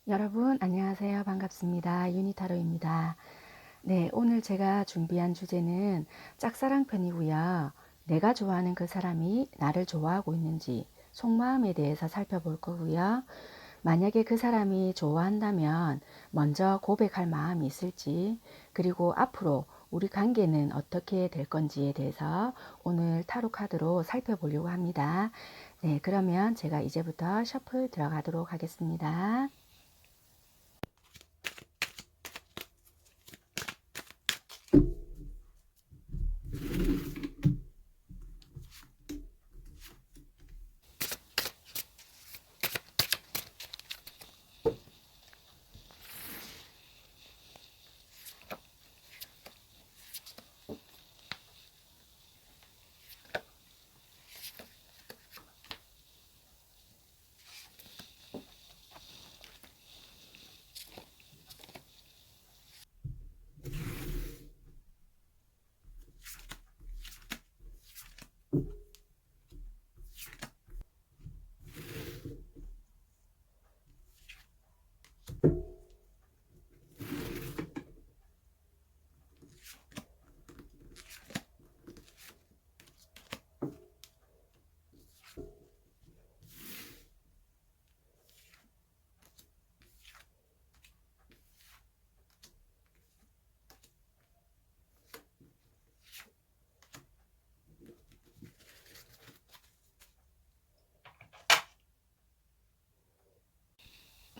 여러분 안녕하세요. 반갑습니다. 유니타로입니다. 네, 오늘 제가 준비한 주제는 짝사랑 편이고요. 내가 좋아하는 그 사람이 나를 좋아하고 있는지 속마음에 대해서 살펴볼 거고요. 만약에 그 사람이 좋아한다면 먼저 고백할 마음이 있을지, 그리고 앞으로 우리 관계는 어떻게 될 건지에 대해서 오늘 타로 카드로 살펴보려고 합니다. 네, 그러면 제가 이제부터 셔플 들어가도록 하겠습니다.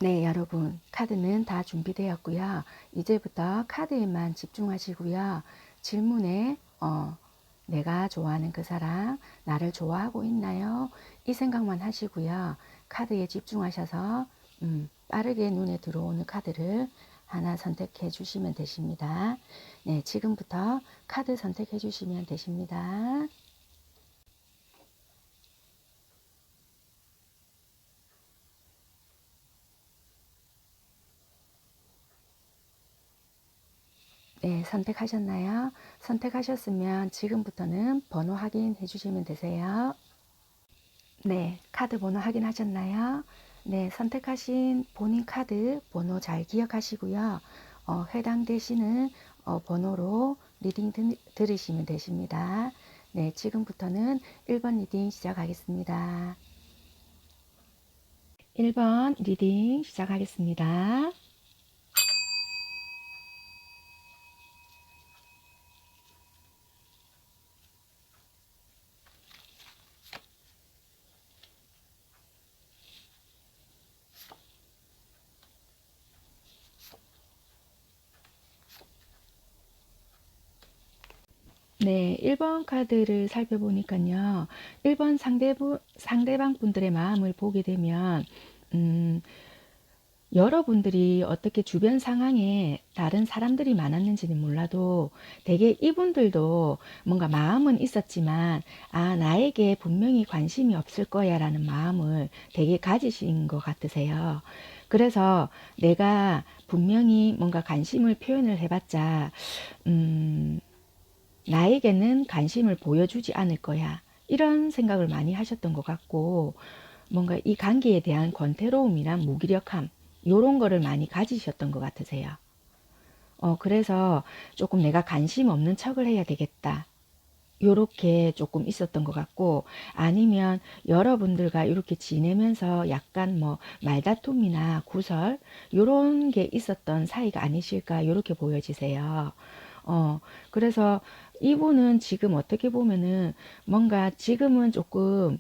네, 여러분, 카드는 다 준비되었고요. 이제부터 카드에만 집중하시고요. 질문에 내가 좋아하는 그 사람, 나를 좋아하고 있나요? 이 생각만 하시고요. 카드에 집중하셔서 빠르게 눈에 들어오는 카드를 하나 선택해 주시면 되십니다. 네, 지금부터 카드 선택해 주시면 되십니다. 네, 선택하셨나요? 선택하셨으면 지금부터는 번호 확인해 주시면 되세요. 네, 카드 번호 확인하셨나요? 네, 선택하신 본인 카드 번호 잘 기억하시고요. 해당되시는 번호로 리딩 들으시면 되십니다. 네, 지금부터는 1번 리딩 시작하겠습니다. 1번 리딩 시작하겠습니다. 네, 1번 카드를 살펴보니까요. 1번 상대방 분들의 마음을 보게 되면, 음, 여러분들이 어떻게 주변 상황에 다른 사람들이 많았는지는 몰라도 되게 이분들도 뭔가 마음은 있었지만, 아, 나에게 분명히 관심이 없을 거야 라는 마음을 되게 가지신 것 같으세요. 그래서 내가 분명히 뭔가 관심을 표현을 해봤자, 음, 나에게는 관심을 보여주지 않을 거야. 이런 생각을 많이 하셨던 것 같고, 뭔가 이 관계에 대한 권태로움이란 무기력함, 요런 거를 많이 가지셨던 것 같으세요. 그래서 조금 내가 관심 없는 척을 해야 되겠다. 요렇게 조금 있었던 것 같고, 아니면 여러분들과 이렇게 지내면서 약간 뭐 말다툼이나 구설 요런 게 있었던 사이가 아니실까 요렇게 보여지세요. 그래서 이분은 지금 어떻게 보면은 뭔가 지금은 조금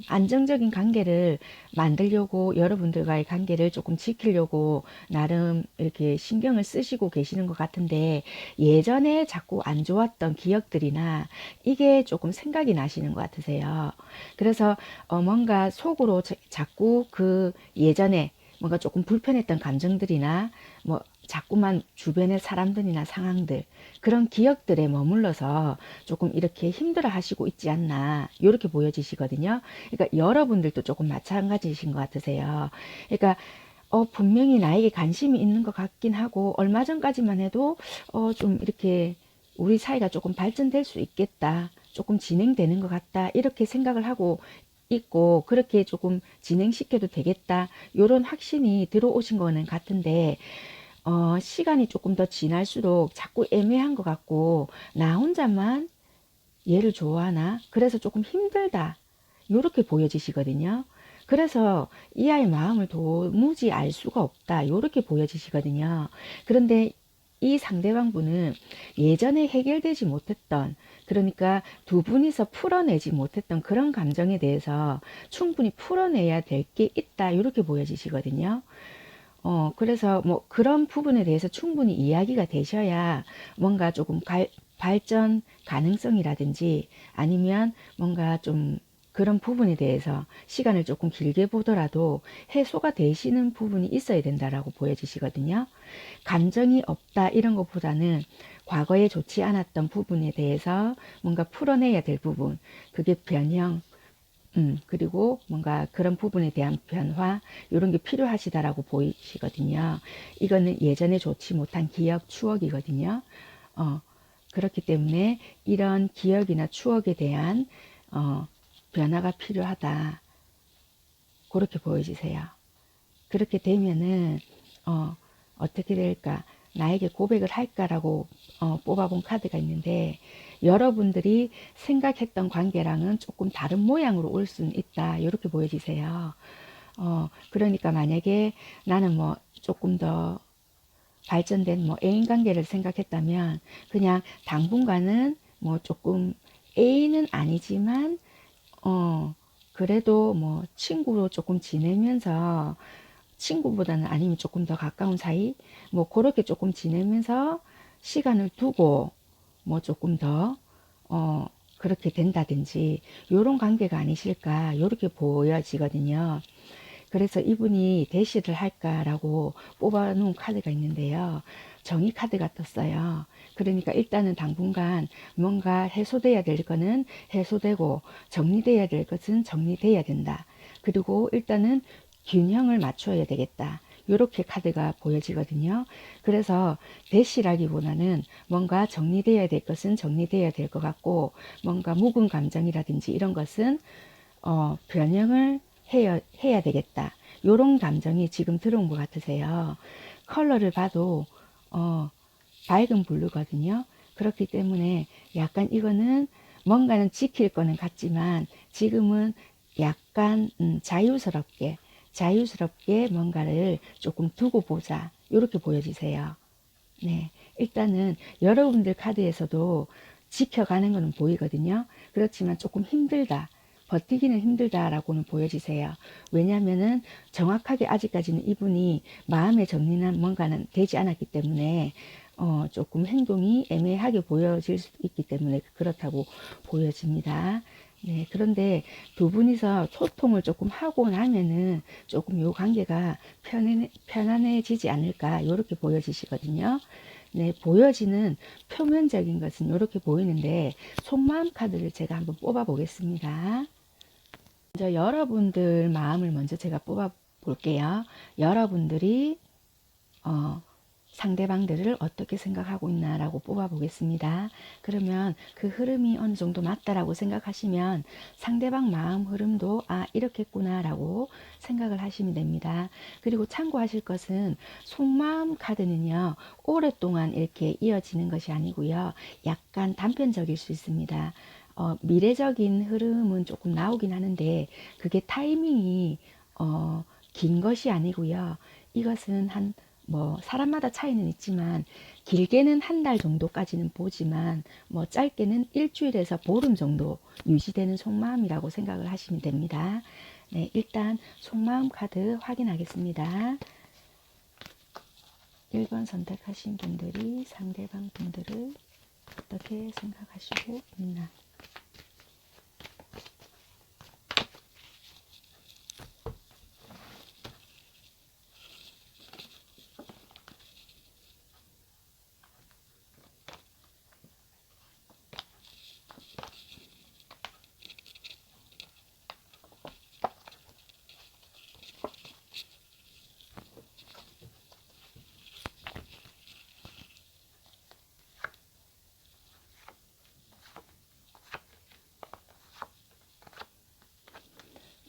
안정적인 관계를 만들려고 여러분들과의 관계를 조금 지키려고 나름 이렇게 신경을 쓰시고 계시는 것 같은데, 예전에 자꾸 안 좋았던 기억들이나 이게 조금 생각이 나시는 것 같으세요. 그래서 뭔가 속으로 자꾸 그 예전에 뭔가 조금 불편했던 감정들이나 뭐 자꾸만 주변의 사람들이나 상황들, 그런 기억들에 머물러서 조금 이렇게 힘들어 하시고 있지 않나 이렇게 보여지시거든요. 그러니까 여러분들도 조금 마찬가지이신 것 같으세요. 그러니까 분명히 나에게 관심이 있는 것 같긴 하고, 얼마 전까지만 해도 좀 이렇게 우리 사이가 조금 발전될 수 있겠다, 조금 진행되는 것 같다, 이렇게 생각을 하고 있고 그렇게 조금 진행시켜도 되겠다 요런 확신이 들어오신 거는 같은데 시간이 조금 더 지날수록 자꾸 애매한 것 같고 나 혼자만 얘를 좋아하나 그래서 조금 힘들다 요렇게 보여지시거든요. 그래서 이 아이 마음을 도무지 알 수가 없다 요렇게 보여지시거든요. 그런데 이 상대방 분은 예전에 해결되지 못했던 그러니까 두 분이서 풀어내지 못했던 그런 감정에 대해서 충분히 풀어내야 될 게 있다 이렇게 보여지시거든요. 그래서 뭐 그런 부분에 대해서 충분히 이야기가 되셔야 뭔가 조금 발전 가능성이라든지 아니면 뭔가 좀 그런 부분에 대해서 시간을 조금 길게 보더라도 해소가 되시는 부분이 있어야 된다라고 보여지시거든요. 감정이 없다 이런 것보다는 과거에 좋지 않았던 부분에 대해서 뭔가 풀어내야 될 부분, 그게 변형, 그리고 뭔가 그런 부분에 대한 변화, 이런 게 필요하시다라고 보이시거든요. 이거는 예전에 좋지 못한 기억, 추억이거든요. 어, 그렇기 때문에 이런 기억이나 추억에 대한 변화가 필요하다. 그렇게 보여지세요. 그렇게 되면은 어떻게 될까? 나에게 고백을 할까라고 뽑아본 카드가 있는데 여러분들이 생각했던 관계랑은 조금 다른 모양으로 올 수는 있다. 이렇게 보여지세요. 그러니까 만약에 나는 뭐 조금 더 발전된 뭐 애인 관계를 생각했다면 그냥 당분간은 뭐 조금 애인은 아니지만 그래도 뭐 친구로 조금 지내면서 친구보다는 아니면 조금 더 가까운 사이 뭐 그렇게 조금 지내면서 시간을 두고 뭐 조금 더 그렇게 된다든지 요런 관계가 아니실까 요렇게 보여지거든요. 그래서 이분이 대시를 할까라고 뽑아놓은 카드가 있는데요. 정의 카드가 떴어요. 그러니까 일단은 당분간 뭔가 해소돼야 될 거는 해소되고 정리돼야 될 것은 정리돼야 된다. 그리고 일단은 균형을 맞춰야 되겠다. 요렇게 카드가 보여지거든요. 그래서 대시라기보다는 뭔가 정리돼야 될 것은 정리돼야 될 것 같고 뭔가 묵은 감정이라든지 이런 것은 변형을 해야 되겠다. 요런 감정이 지금 들어온 것 같으세요. 컬러를 봐도 밝은 블루거든요. 그렇기 때문에 약간 이거는 뭔가는 지킬 거는 같지만 지금은 약간 자유스럽게 뭔가를 조금 두고 보자. 이렇게 보여지세요. 네, 일단은 여러분들 카드에서도 지켜가는 것은 보이거든요. 그렇지만 조금 힘들다. 버티기는 힘들다라고는 보여지세요. 왜냐하면은 정확하게 아직까지는 이분이 마음의 정리는 뭔가는 되지 않았기 때문에 조금 행동이 애매하게 보여질 수 있기 때문에 그렇다고 보여집니다. 네, 그런데 두 분이서 소통을 조금 하고 나면은 조금 요 관계가 편안해지지 않을까, 요렇게 보여지시거든요. 네, 보여지는 표면적인 것은 이렇게 보이는데, 속마음 카드를 제가 한번 뽑아 보겠습니다. 먼저 여러분들 마음을 먼저 제가 뽑아 볼게요. 여러분들이, 상대방들을 어떻게 생각하고 있나라고 뽑아 보겠습니다. 그러면 그 흐름이 어느 정도 맞다라고 생각하시면 상대방 마음 흐름도 이렇겠구나 라고 생각을 하시면 됩니다. 그리고 참고하실 것은 속마음 카드는요 오랫동안 이렇게 이어지는 것이 아니고요 약간 단편적일 수 있습니다. 미래적인 흐름은 조금 나오긴 하는데 그게 타이밍이 긴 것이 아니고요. 이것은 뭐 사람마다 차이는 있지만 길게는 한 달 정도까지는 보지만 뭐 짧게는 일주일에서 보름 정도 유지되는 속마음이라고 생각을 하시면 됩니다. 네, 일단 속마음 카드 확인하겠습니다. 1번 선택하신 분들이 상대방 분들을 어떻게 생각하시고 있나.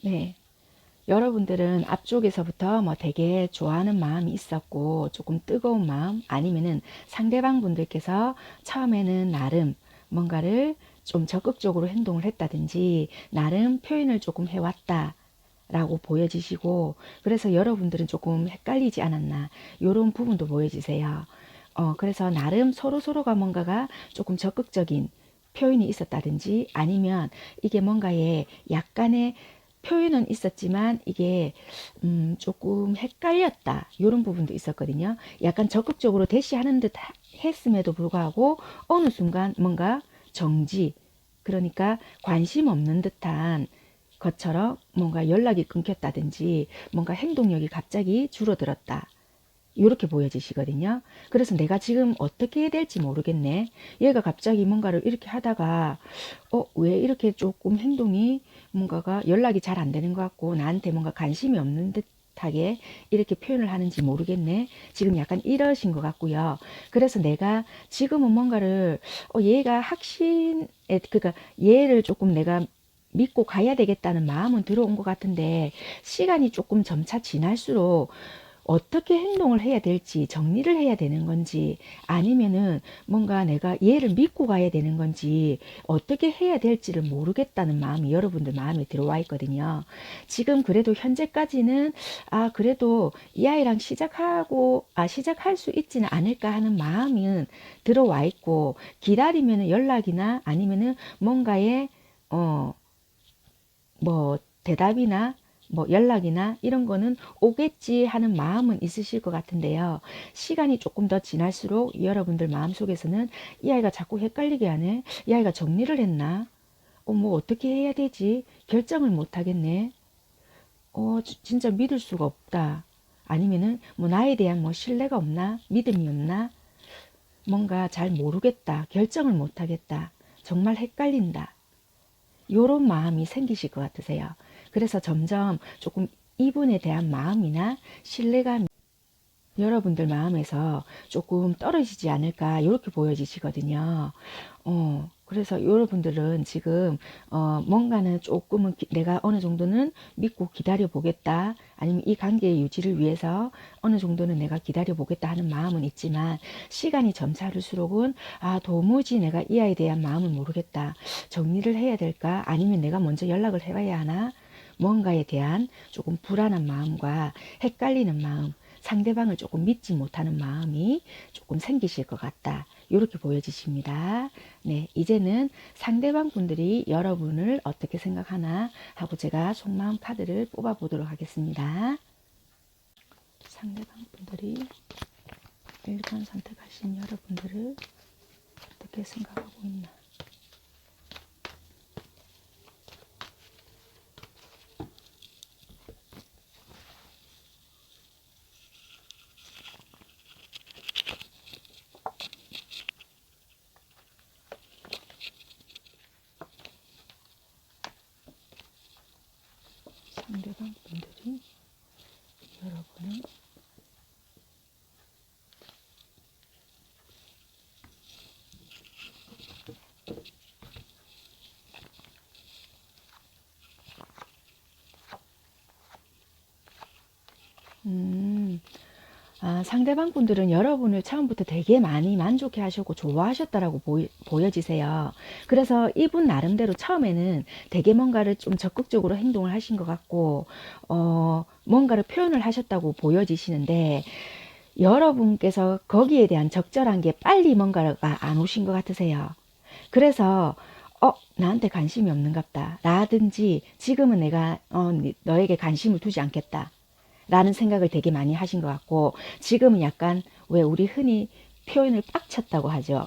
네. 여러분들은 앞쪽에서부터 뭐 되게 좋아하는 마음이 있었고 조금 뜨거운 마음 아니면은 상대방 분들께서 처음에는 나름 뭔가를 좀 적극적으로 행동을 했다든지 나름 표현을 조금 해왔다 라고 보여지시고 그래서 여러분들은 조금 헷갈리지 않았나 요런 부분도 보여지세요. 그래서 나름 서로서로가 뭔가가 조금 적극적인 표현이 있었다든지 아니면 이게 뭔가에 약간의 표현은 있었지만 이게 조금 헷갈렸다 요런 부분도 있었거든요. 약간 적극적으로 대시하는 듯 했음에도 불구하고 어느 순간 뭔가 정지 그러니까 관심 없는 듯한 것처럼 뭔가 연락이 끊겼다든지 뭔가 행동력이 갑자기 줄어들었다. 이렇게 보여지시거든요. 그래서 내가 지금 어떻게 해야 될지 모르겠네. 얘가 갑자기 뭔가를 이렇게 하다가 왜 이렇게 조금 행동이 뭔가가 연락이 잘 안 되는 것 같고 나한테 뭔가 관심이 없는 듯하게 이렇게 표현을 하는지 모르겠네. 지금 약간 이러신 것 같고요. 그래서 내가 지금은 뭔가를 얘가 확신에 그러니까 얘를 조금 내가 믿고 가야 되겠다는 마음은 들어온 것 같은데 시간이 조금 점차 지날수록 어떻게 행동을 해야 될지 정리를 해야 되는 건지 아니면은 뭔가 내가 얘를 믿고 가야 되는 건지 어떻게 해야 될지를 모르겠다는 마음이 여러분들 마음에 들어와 있거든요. 지금 그래도 현재까지는 그래도 이 아이랑 시작할 수 있지는 않을까 하는 마음은 들어와 있고 기다리면은 연락이나 아니면은 뭔가의 어 뭐 대답이나 뭐 연락이나 이런 거는 오겠지 하는 마음은 있으실 것 같은데요. 시간이 조금 더 지날수록 여러분들 마음속에서는 이 아이가 자꾸 헷갈리게 하네. 이 아이가 정리를 했나? 뭐 어떻게 해야 되지? 결정을 못 하겠네. 진짜 믿을 수가 없다. 아니면은 뭐 나에 대한 뭐 신뢰가 없나? 믿음이 없나? 뭔가 잘 모르겠다. 결정을 못 하겠다. 정말 헷갈린다. 요런 마음이 생기실 것 같으세요. 그래서 점점 조금 이분에 대한 마음이나 신뢰감이 여러분들 마음에서 조금 떨어지지 않을까 이렇게 보여지시거든요. 그래서 여러분들은 지금 뭔가는 조금은 내가 어느 정도는 믿고 기다려 보겠다 아니면 이 관계의 유지를 위해서 어느 정도는 내가 기다려 보겠다 하는 마음은 있지만 시간이 점차 흐를수록은 도무지 내가 이 아이에 대한 마음을 모르겠다 정리를 해야 될까 아니면 내가 먼저 연락을 해봐야 하나 뭔가에 대한 조금 불안한 마음과 헷갈리는 마음 상대방을 조금 믿지 못하는 마음이 조금 생기실 것 같다. 이렇게 보여지십니다. 네, 이제는 상대방 분들이 여러분을 어떻게 생각하나 하고 제가 속마음 카드를 뽑아 보도록 하겠습니다. 상대방 분들이 1번 선택하신 여러분들을 어떻게 생각하고 있나. 상대방 분들이 여러분을 상대방 분들은 여러분을 처음부터 되게 많이 만족해 하셨고 좋아하셨다라고 보여지세요. 그래서 이분 나름대로 처음에는 되게 뭔가를 좀 적극적으로 행동을 하신 것 같고, 뭔가를 표현을 하셨다고 보여지시는데, 여러분께서 거기에 대한 적절한 게 빨리 뭔가가 안 오신 것 같으세요. 그래서 나한테 관심이 없는갑다 라든지 지금은 내가 너에게 관심을 두지 않겠다 라는 생각을 되게 많이 하신 것 같고 지금은 약간 왜 우리 흔히 표현을 빡쳤다고 하죠.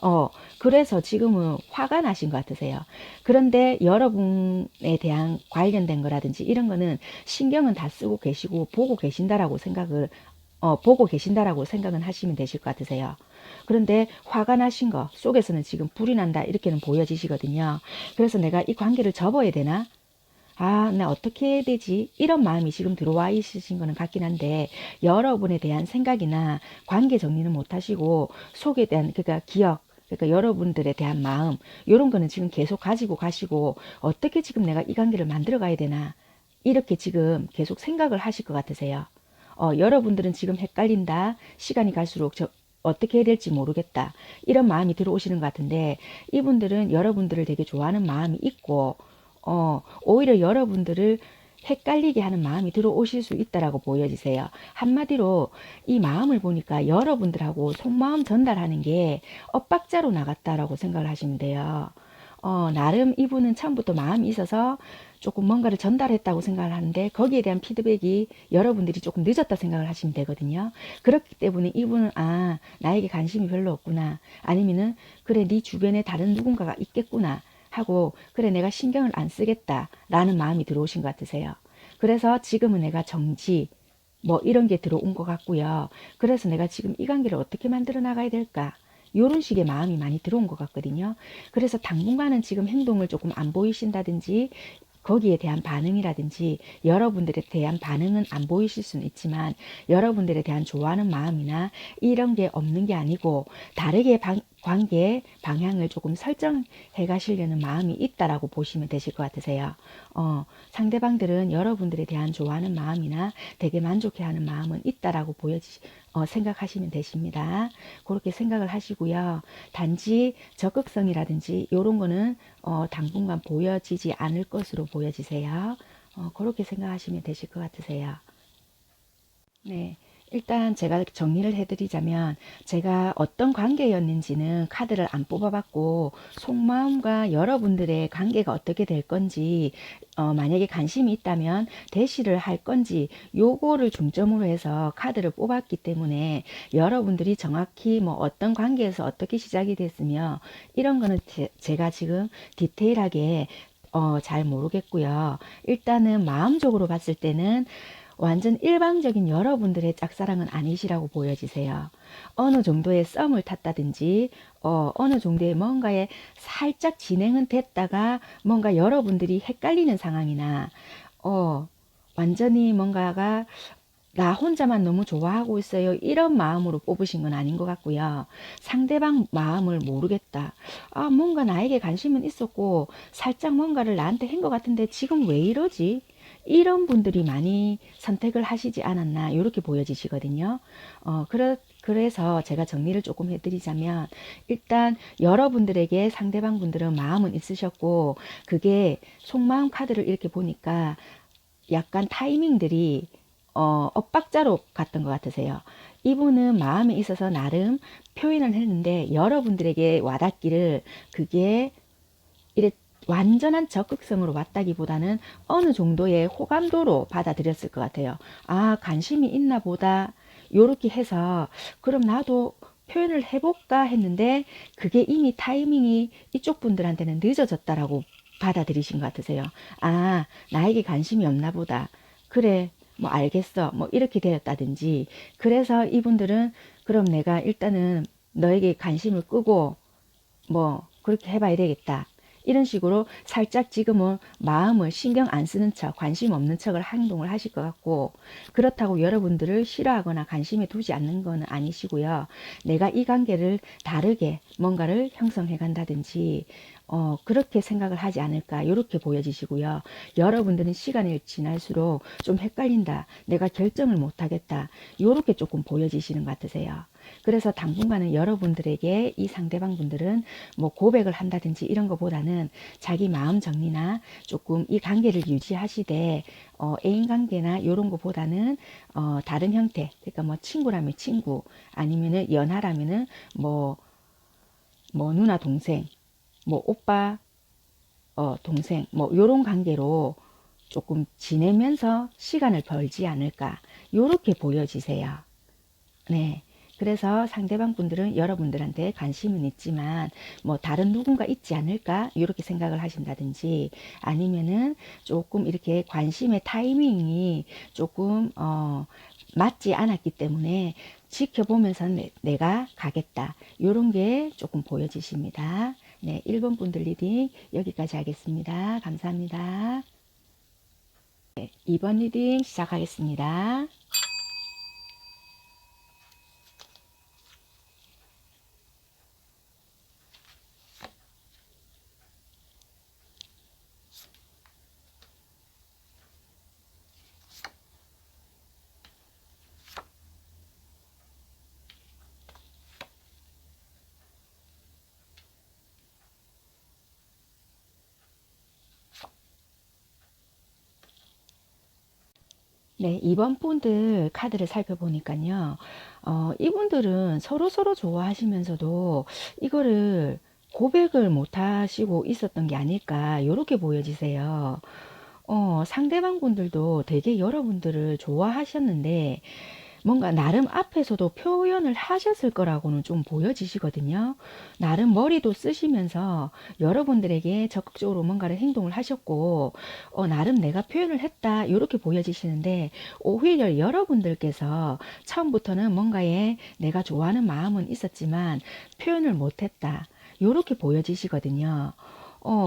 그래서 지금은 화가 나신 것 같으세요. 그런데 여러분에 대한 관련된 거라든지 이런 거는 신경은 다 쓰고 계시고 보고 계신다라고 생각은 하시면 되실 것 같으세요. 그런데 화가 나신 거 속에서는 지금 불이 난다 이렇게는 보여지시거든요. 그래서 내가 이 관계를 접어야 되나? 나 어떻게 해야 되지? 이런 마음이 지금 들어와 있으신 거는 같긴 한데, 여러분에 대한 생각이나 관계 정리는 못 하시고, 속에 대한, 그러니까 기억, 그러니까 여러분들에 대한 마음, 이런 거는 지금 계속 가지고 가시고, 어떻게 지금 내가 이 관계를 만들어 가야 되나? 이렇게 지금 계속 생각을 하실 것 같으세요. 여러분들은 지금 헷갈린다. 시간이 갈수록 어떻게 해야 될지 모르겠다. 이런 마음이 들어오시는 것 같은데 이분들은 여러분들을 되게 좋아하는 마음이 있고 오히려 여러분들을 헷갈리게 하는 마음이 들어오실 수 있다라고 보여지세요. 한마디로 이 마음을 보니까 여러분들하고 속마음 전달하는 게 엇박자로 나갔다라고 생각을 하시면 돼요. 나름 이분은 처음부터 마음이 있어서 조금 뭔가를 전달했다고 생각을 하는데 거기에 대한 피드백이 여러분들이 조금 늦었다 생각을 하시면 되거든요. 그렇기 때문에 이분은 나에게 관심이 별로 없구나, 아니면은 그래 네 주변에 다른 누군가가 있겠구나 하고 그래 내가 신경을 안 쓰겠다 라는 마음이 들어오신 것 같으세요. 그래서 지금은 내가 정지 뭐 이런 게 들어온 것 같고요. 그래서 내가 지금 이 관계를 어떻게 만들어 나가야 될까, 요런 식의 마음이 많이 들어온 것 같거든요. 그래서 당분간은 지금 행동을 조금 안 보이신다든지 거기에 대한 반응이라든지 여러분들에 대한 반응은 안 보이실 수는 있지만 여러분들에 대한 좋아하는 마음이나 이런 게 없는 게 아니고 다르게 관계의 방향을 조금 설정해 가시려는 마음이 있다라고 보시면 되실 것 같으세요. 상대방들은 여러분들에 대한 좋아하는 마음이나 되게 만족해하는 마음은 있다라고 생각하시면 되십니다. 그렇게 생각을 하시고요. 단지 적극성이라든지 이런 거는 당분간 보여지지 않을 것으로 보여지세요. 그렇게 생각하시면 되실 것 같으세요. 네. 일단 제가 정리를 해드리자면 제가 어떤 관계였는지는 카드를 안 뽑아봤고 속마음과 여러분들의 관계가 어떻게 될 건지 만약에 관심이 있다면 대시를 할 건지 요거를 중점으로 해서 카드를 뽑았기 때문에 여러분들이 정확히 뭐 어떤 관계에서 어떻게 시작이 됐으며 이런 거는 제가 지금 디테일하게 잘 모르겠고요. 일단은 마음적으로 봤을 때는 완전 일방적인 여러분들의 짝사랑은 아니시라고 보여지세요. 어느 정도의 썸을 탔다든지 어느 정도의 뭔가에 살짝 진행은 됐다가 뭔가 여러분들이 헷갈리는 상황이나 완전히 뭔가가 나 혼자만 너무 좋아하고 있어요, 이런 마음으로 뽑으신 건 아닌 것 같고요. 상대방 마음을 모르겠다. 뭔가 나에게 관심은 있었고 살짝 뭔가를 나한테 한 것 같은데 지금 왜 이러지? 이런 분들이 많이 선택을 하시지 않았나 이렇게 보여지시거든요. 그래서 제가 정리를 조금 해드리자면 일단 여러분들에게 상대방 분들은 마음은 있으셨고 그게 속마음 카드를 이렇게 보니까 약간 타이밍들이 엇박자로 갔던 것 같으세요. 이분은 마음에 있어서 나름 표현을 했는데 여러분들에게 와닿기를 그게 이래 완전한 적극성으로 왔다기보다는 어느 정도의 호감도로 받아들였을 것 같아요. 관심이 있나 보다. 요렇게 해서 그럼 나도 표현을 해볼까 했는데 그게 이미 타이밍이 이쪽 분들한테는 늦어졌다라고 받아들이신 것 같으세요. 나에게 관심이 없나 보다. 그래, 뭐 알겠어. 뭐 이렇게 되었다든지. 그래서 이분들은 그럼 내가 일단은 너에게 관심을 끄고 뭐 그렇게 해봐야 되겠다. 이런 식으로 살짝 지금은 마음을 신경 안 쓰는 척, 관심 없는 척을 행동을 하실 것 같고 그렇다고 여러분들을 싫어하거나 관심에 두지 않는 건 아니시고요. 내가 이 관계를 다르게 뭔가를 형성해 간다든지 그렇게 생각을 하지 않을까 이렇게 보여지시고요. 여러분들은 시간이 지날수록 좀 헷갈린다. 내가 결정을 못하겠다. 이렇게 조금 보여지시는 것 같으세요. 그래서 당분간은 여러분들에게 이 상대방 분들은 뭐 고백을 한다든지 이런 것보다는 자기 마음 정리나 조금 이 관계를 유지하시되 애인 관계나 이런 것보다는 다른 형태, 그러니까 뭐 친구라면 친구, 아니면은 연하라면은 뭐 누나 동생, 뭐 오빠 동생, 뭐 요런 관계로 조금 지내면서 시간을 벌지 않을까 요렇게 보여지세요. 네. 그래서 상대방 분들은 여러분들한테 관심은 있지만 뭐 다른 누군가 있지 않을까 이렇게 생각을 하신다든지 아니면은 조금 이렇게 관심의 타이밍이 조금 맞지 않았기 때문에 지켜보면서 내가 가겠다 이런 게 조금 보여지십니다. 네, 1번 분들 리딩 여기까지 하겠습니다. 감사합니다. 네, 2번 리딩 시작하겠습니다. 네, 이번 분들 카드를 살펴보니까요. 이분들은 서로서로 좋아하시면서도 이거를 고백을 못 하시고 있었던 게 아닐까, 이렇게 보여지세요. 상대방 분들도 되게 여러분들을 좋아하셨는데, 뭔가 나름 앞에서도 표현을 하셨을 거라고는 좀 보여지시거든요. 나름 머리도 쓰시면서 여러분들에게 적극적으로 뭔가를 행동을 하셨고, 나름 내가 표현을 했다, 이렇게 보여지시는데, 오히려 여러분들께서 처음부터는 뭔가에 내가 좋아하는 마음은 있었지만 표현을 못했다, 이렇게 보여지시거든요.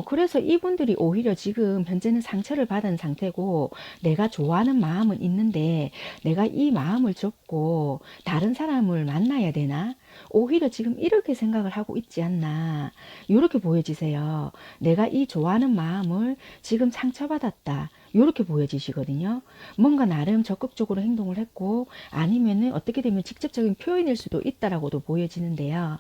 그래서 이분들이 오히려 지금 현재는 상처를 받은 상태고, 내가 좋아하는 마음은 있는데, 내가 이 마음을 접고 다른 사람을 만나야 되나? 오히려 지금 이렇게 생각을 하고 있지 않나. 이렇게 보여지세요. 내가 이 좋아하는 마음을 지금 상처받았다, 이렇게 보여지시거든요. 뭔가 나름 적극적으로 행동을 했고, 아니면은 어떻게 되면 직접적인 표현일 수도 있다라고도 보여지는데요.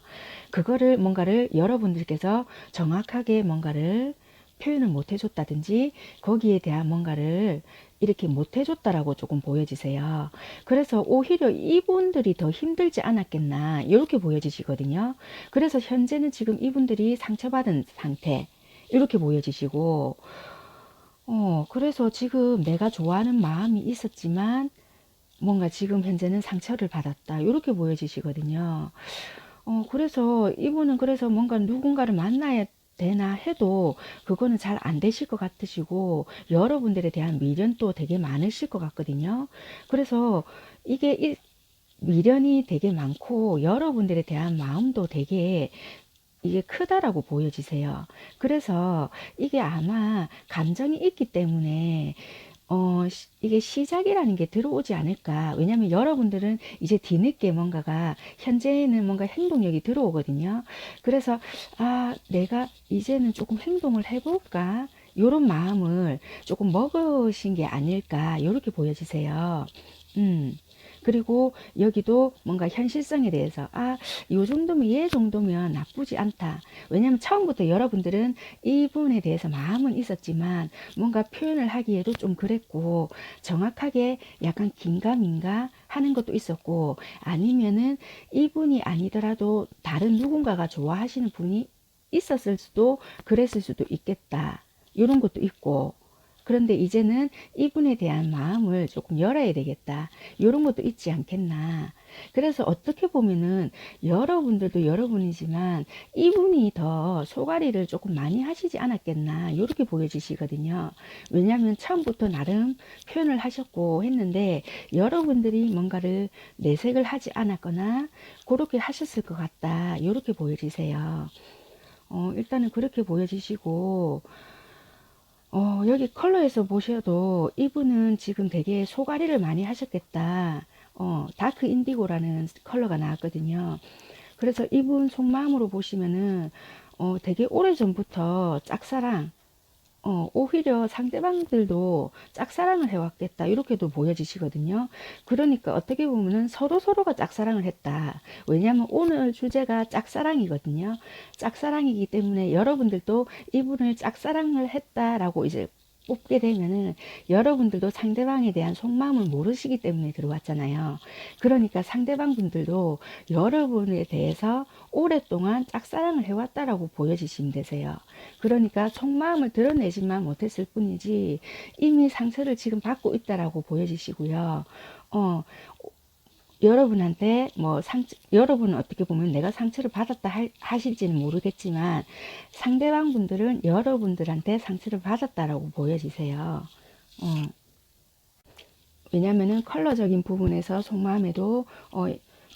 그거를 뭔가를 여러분들께서 정확하게 뭔가를 표현을 못 해줬다든지, 거기에 대한 뭔가를 이렇게 못 해줬다라고 조금 보여지세요. 그래서 오히려 이분들이 더 힘들지 않았겠나, 이렇게 보여지시거든요. 그래서 현재는 지금 이분들이 상처받은 상태, 이렇게 보여지시고, 그래서 지금 내가 좋아하는 마음이 있었지만 뭔가 지금 현재는 상처를 받았다, 이렇게 보여지시거든요. 그래서 이분은 그래서 뭔가 누군가를 만나야 되나 해도 그거는 잘 안 되실 것 같으시고, 여러분들에 대한 미련도 되게 많으실 것 같거든요. 그래서 이게 미련이 되게 많고 여러분들에 대한 마음도 되게 이게 크다라고 보여지세요. 그래서 이게 아마 감정이 있기 때문에 이게 시작이라는 게 들어오지 않을까. 왜냐면 여러분들은 이제 뒤늦게 뭔가가, 현재는 뭔가 행동력이 들어오거든요. 그래서, 내가 이제는 조금 행동을 해볼까? 요런 마음을 조금 먹으신 게 아닐까, 요렇게 보여지세요. 음. 그리고 여기도 뭔가 현실성에 대해서, 요 정도면, 얘 정도면 나쁘지 않다. 왜냐면 처음부터 여러분들은 이분에 대해서 마음은 있었지만 뭔가 표현을 하기에도 좀 그랬고, 정확하게 약간 긴가민가 하는 것도 있었고, 아니면은 이분이 아니더라도 다른 누군가가 좋아하시는 분이 있었을 수도, 그랬을 수도 있겠다, 이런 것도 있고, 그런데 이제는 이분에 대한 마음을 조금 열어야 되겠다, 이런 것도 있지 않겠나. 그래서 어떻게 보면은 여러분들도 여러분이지만 이분이 더 소가리를 조금 많이 하시지 않았겠나, 이렇게 보여지시거든요. 왜냐하면 처음부터 나름 표현을 하셨고 했는데 여러분들이 뭔가를 내색을 하지 않았거나 그렇게 하셨을 것 같다, 이렇게 보여지세요. 일단은 그렇게 보여지시고, 여기 컬러에서 보셔도 이분은 지금 되게 소가리를 많이 하셨겠다. 다크 인디고라는 컬러가 나왔거든요. 그래서 이분 속마음으로 보시면은, 되게 오래전부터 짝사랑, 오히려 상대방들도 짝사랑을 해왔겠다, 이렇게도 보여지시거든요. 그러니까 어떻게 보면은 서로서로가 짝사랑을 했다. 왜냐하면 오늘 주제가 짝사랑이거든요. 짝사랑이기 때문에 여러분들도 이분을 짝사랑을 했다라고 이제 뽑게 되면은 여러분들도 상대방에 대한 속마음을 모르시기 때문에 들어왔잖아요. 그러니까 상대방 분들도 여러분에 대해서 오랫동안 짝사랑을 해왔다라고 보여지시면 되세요. 그러니까 속마음을 드러내지만 못했을 뿐이지 이미 상처를 지금 받고 있다라고 보여지시고요. 어, 여러분한테 뭐 여러분은 어떻게 보면 내가 상처를 받았다 하실지는 모르겠지만, 상대방 분들은 여러분들한테 상처를 받았다라고 보여지세요. 어, 왜냐면은 컬러적인 부분에서 속마음에도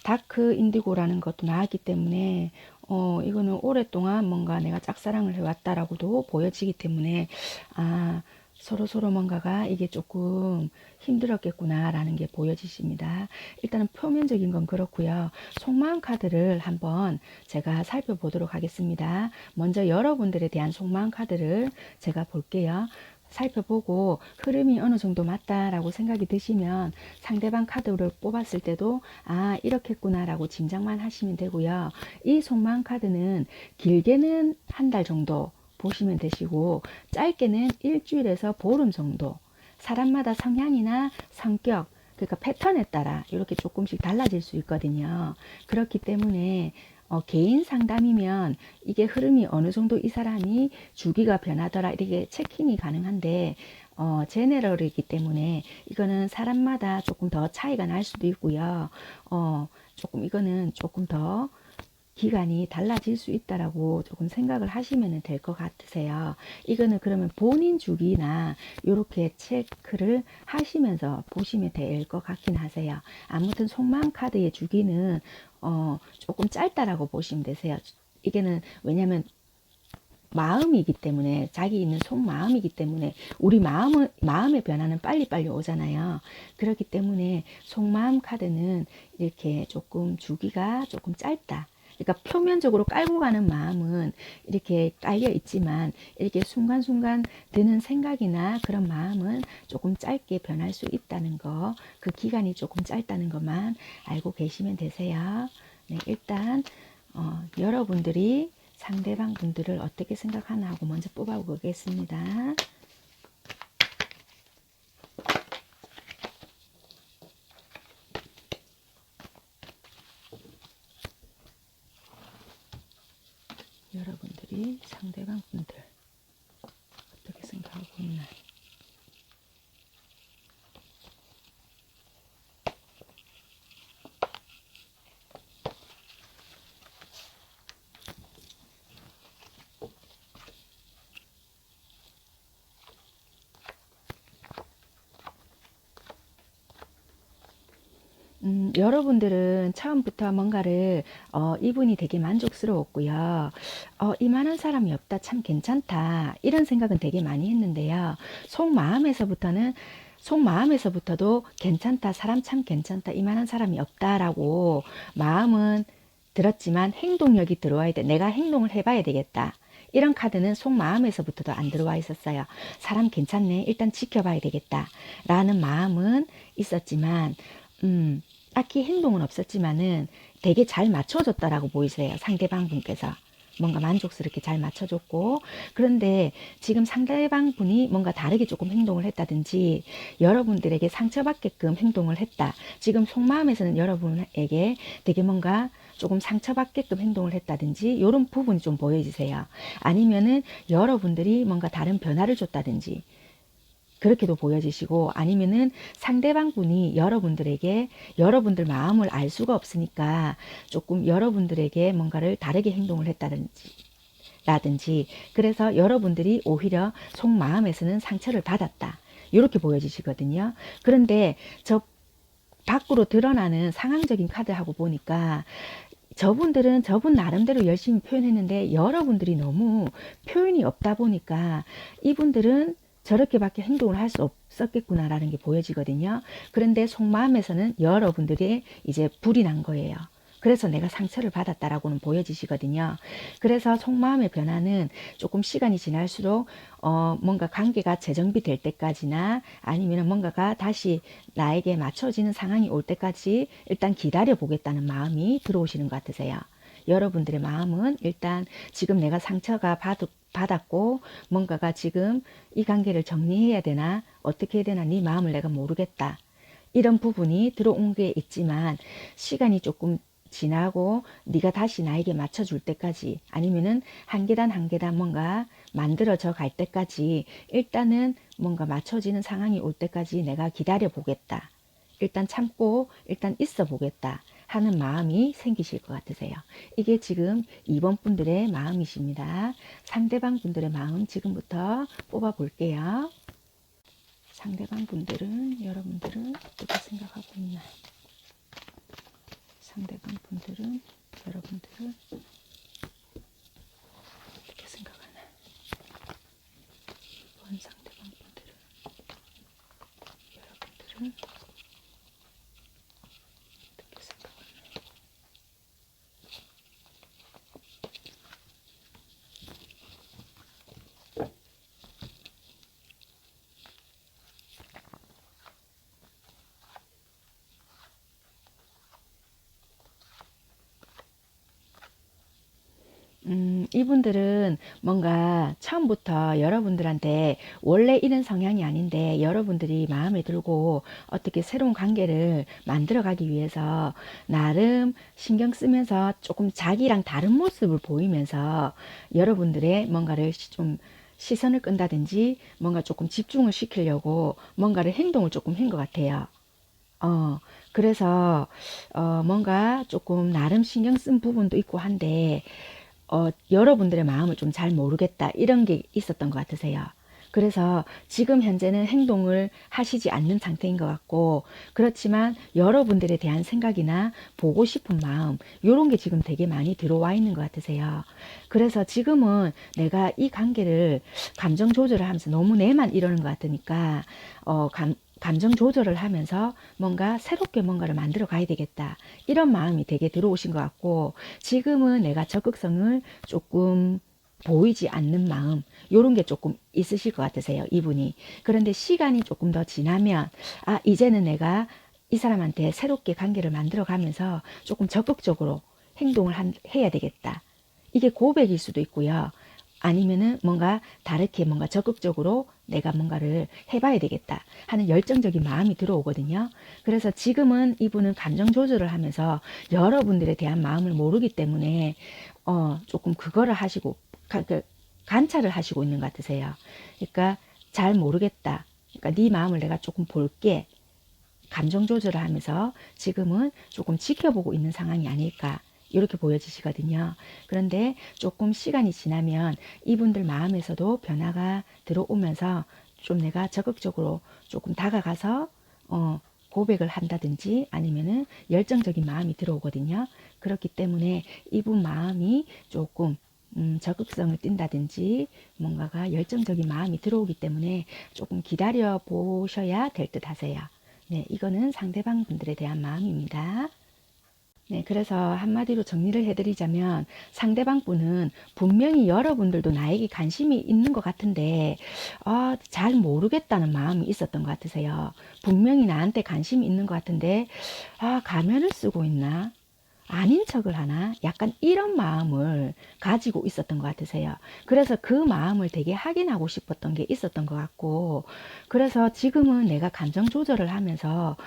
다크 인디고라는 것도 나왔기 때문에, 이거는 오랫동안 뭔가 내가 짝사랑을 해왔다라고도 보여지기 때문에, 서로 뭔가가 이게 조금 힘들었겠구나라는 게 보여지십니다. 일단은 표면적인 건 그렇고요. 속마음 카드를 한번 제가 살펴보도록 하겠습니다. 먼저 여러분들에 대한 속마음 카드를 제가 볼게요. 살펴보고 흐름이 어느 정도 맞다라고 생각이 드시면 상대방 카드를 뽑았을 때도 이렇겠구나 라고 짐작만 하시면 되고요. 이 속마음 카드는 길게는 한 달 정도 보시면 되시고, 짧게는 일주일에서 보름 정도 사람마다 성향이나 성격, 그러니까 패턴에 따라 이렇게 조금씩 달라질 수 있거든요. 그렇기 때문에 개인 상담이면 이게 흐름이 어느 정도 이 사람이 주기가 변하더라 이렇게 체킹이 가능한데 제네럴이기 때문에 이거는 사람마다 조금 더 차이가 날 수도 있고요. 조금 이거는 조금 더 기간이 달라질 수 있다라고 조금 생각을 하시면 될 것 같으세요. 이거는 그러면 본인 주기나 이렇게 체크를 하시면서 보시면 될 것 같긴 하세요. 아무튼 속마음 카드의 주기는 조금 짧다라고 보시면 되세요. 이게는 왜냐면 마음이기 때문에 자기 있는 속마음이기 때문에 우리 마음의 변화는 빨리빨리 오잖아요. 그렇기 때문에 속마음 카드는 이렇게 조금 주기가 조금 짧다. 그러니까 표면적으로 깔고 가는 마음은 이렇게 깔려 있지만 이렇게 순간순간 드는 생각이나 그런 마음은 조금 짧게 변할 수 있다는 거, 그 기간이 조금 짧다는 것만 알고 계시면 되세요. 네, 일단 여러분들이 상대방 분들을 어떻게 생각하나 하고 먼저 뽑아보겠습니다. 여러분들이 상대방 분들 어떻게 생각하고 있나. 여러분들은 처음부터 뭔가를 이분이 되게 만족스러웠고요. 이만한 사람이 없다 참 괜찮다 이런 생각은 되게 많이 했는데요. 속마음에서부터도 괜찮다 사람 참 괜찮다 이만한 사람이 없다라고 마음은 들었지만 행동력이 들어와야 돼. 내가 행동을 해봐야 되겠다. 이런 카드는 속마음에서부터도 안 들어와 있었어요. 사람 괜찮네. 일단 지켜봐야 되겠다. 라는 마음은 있었지만 딱히 행동은 없었지만은 되게 잘 맞춰줬다라고 보이세요. 상대방 분께서. 뭔가 만족스럽게 잘 맞춰줬고, 그런데 지금 상대방 분이 뭔가 다르게 조금 행동을 했다든지, 여러분들에게 상처받게끔 행동을 했다. 지금 속마음에서는 여러분에게 되게 뭔가 조금 상처받게끔 행동을 했다든지, 이런 부분이 좀 보여지세요. 아니면은 여러분들이 뭔가 다른 변화를 줬다든지, 그렇게도 보여지시고 아니면은 상대방 분이 여러분들에게 여러분들 마음을 알 수가 없으니까 조금 여러분들에게 뭔가를 다르게 행동을 했다든지 라든지 그래서 여러분들이 오히려 속마음에서는 상처를 받았다. 이렇게 보여지시거든요. 그런데 저 밖으로 드러나는 상황적인 카드하고 보니까 저분들은 저분 나름대로 열심히 표현했는데 여러분들이 너무 표현이 없다 보니까 이분들은 저렇게밖에 행동을 할 수 없었겠구나라는 게 보여지거든요. 그런데 속마음에서는 여러분들이 이제 불이 난 거예요. 그래서 내가 상처를 받았다라고는 보여지시거든요. 그래서 속마음의 변화는 조금 시간이 지날수록 뭔가 관계가 재정비될 때까지나 아니면 뭔가가 다시 나에게 맞춰지는 상황이 올 때까지 일단 기다려 보겠다는 마음이 들어오시는 것 같으세요. 여러분들의 마음은 일단 지금 내가 상처가 받았고 뭔가가 지금 이 관계를 정리해야 되나 어떻게 해야 되나 네 마음을 내가 모르겠다. 이런 부분이 들어온 게 있지만 시간이 조금 지나고 네가 다시 나에게 맞춰줄 때까지 아니면은 한 계단 한 계단 뭔가 만들어져 갈 때까지 일단은 뭔가 맞춰지는 상황이 올 때까지 내가 기다려 보겠다. 일단 참고 일단 있어 보겠다 하는 마음이 생기실 것 같으세요. 이게 지금 2번 분들의 마음이십니다. 상대방 분들의 마음 지금부터 뽑아 볼게요. 상대방 분들은 여러분들은 어떻게 생각하고 있나? 상대방 분들은 여러분들을 어떻게 생각하나? 이번 상대방 분들은 여러분들을 어떻게 생각하나? 이분들은 뭔가 처음부터 여러분들한테 원래 이런 성향이 아닌데 여러분들이 마음에 들고 어떻게 새로운 관계를 만들어 가기 위해서 나름 신경 쓰면서 조금 자기랑 다른 모습을 보이면서 여러분들의 뭔가를 좀 시선을 끈다든지 뭔가 조금 집중을 시키려고 뭔가를 행동을 조금 한 것 같아요. 어, 그래서, 뭔가 조금 나름 신경 쓴 부분도 있고 한데, 여러분들의 마음을 좀 잘 모르겠다. 이런 게 있었던 것 같으세요. 그래서 지금 현재는 행동을 하시지 않는 상태인 것 같고, 그렇지만 여러분들에 대한 생각이나 보고 싶은 마음, 요런 게 지금 되게 많이 들어와 있는 것 같으세요. 그래서 지금은 내가 이 관계를 감정 조절을 하면서 너무 내만 이러는 것 같으니까, 감정 조절을 하면서 뭔가 새롭게 뭔가를 만들어 가야 되겠다. 이런 마음이 되게 들어오신 것 같고, 지금은 내가 적극성을 조금 보이지 않는 마음, 요런 게 조금 있으실 것 같으세요, 이분이. 그런데 시간이 조금 더 지나면, 아, 이제는 내가 이 사람한테 새롭게 관계를 만들어 가면서 조금 적극적으로 행동을 해야 되겠다. 이게 고백일 수도 있고요. 아니면은 뭔가 다르게 뭔가 적극적으로 내가 뭔가를 해봐야 되겠다 하는 열정적인 마음이 들어오거든요. 그래서 지금은 이분은 감정 조절을 하면서 여러분들에 대한 마음을 모르기 때문에 조금 그거를 하시고 그 관찰을 하시고 있는 것 같으세요. 그러니까 잘 모르겠다. 그러니까 네 마음을 내가 조금 볼게. 감정 조절을 하면서 지금은 조금 지켜보고 있는 상황이 아닐까 이렇게 보여지시거든요. 그런데 조금 시간이 지나면 이분들 마음에서도 변화가 들어오면서 좀 내가 적극적으로 조금 다가가서 고백을 한다든지 아니면은 열정적인 마음이 들어오거든요. 그렇기 때문에 이분 마음이 조금 적극성을 띈다든지 뭔가가 열정적인 마음이 들어오기 때문에 조금 기다려 보셔야 될 듯 하세요. 네, 이거는 상대방 분들에 대한 마음입니다. 네, 그래서 한마디로 정리를 해드리자면 상대방 분은 분명히 여러분들도 나에게 관심이 있는 것 같은데 잘 모르겠다는 마음이 있었던 것 같으세요. 분명히 나한테 관심이 있는 것 같은데 가면을 쓰고 있나? 아닌 척을 하나? 약간 이런 마음을 가지고 있었던 것 같으세요. 그래서 그 마음을 되게 확인하고 싶었던 게 있었던 것 같고, 그래서 지금은 내가 감정 조절을 하면서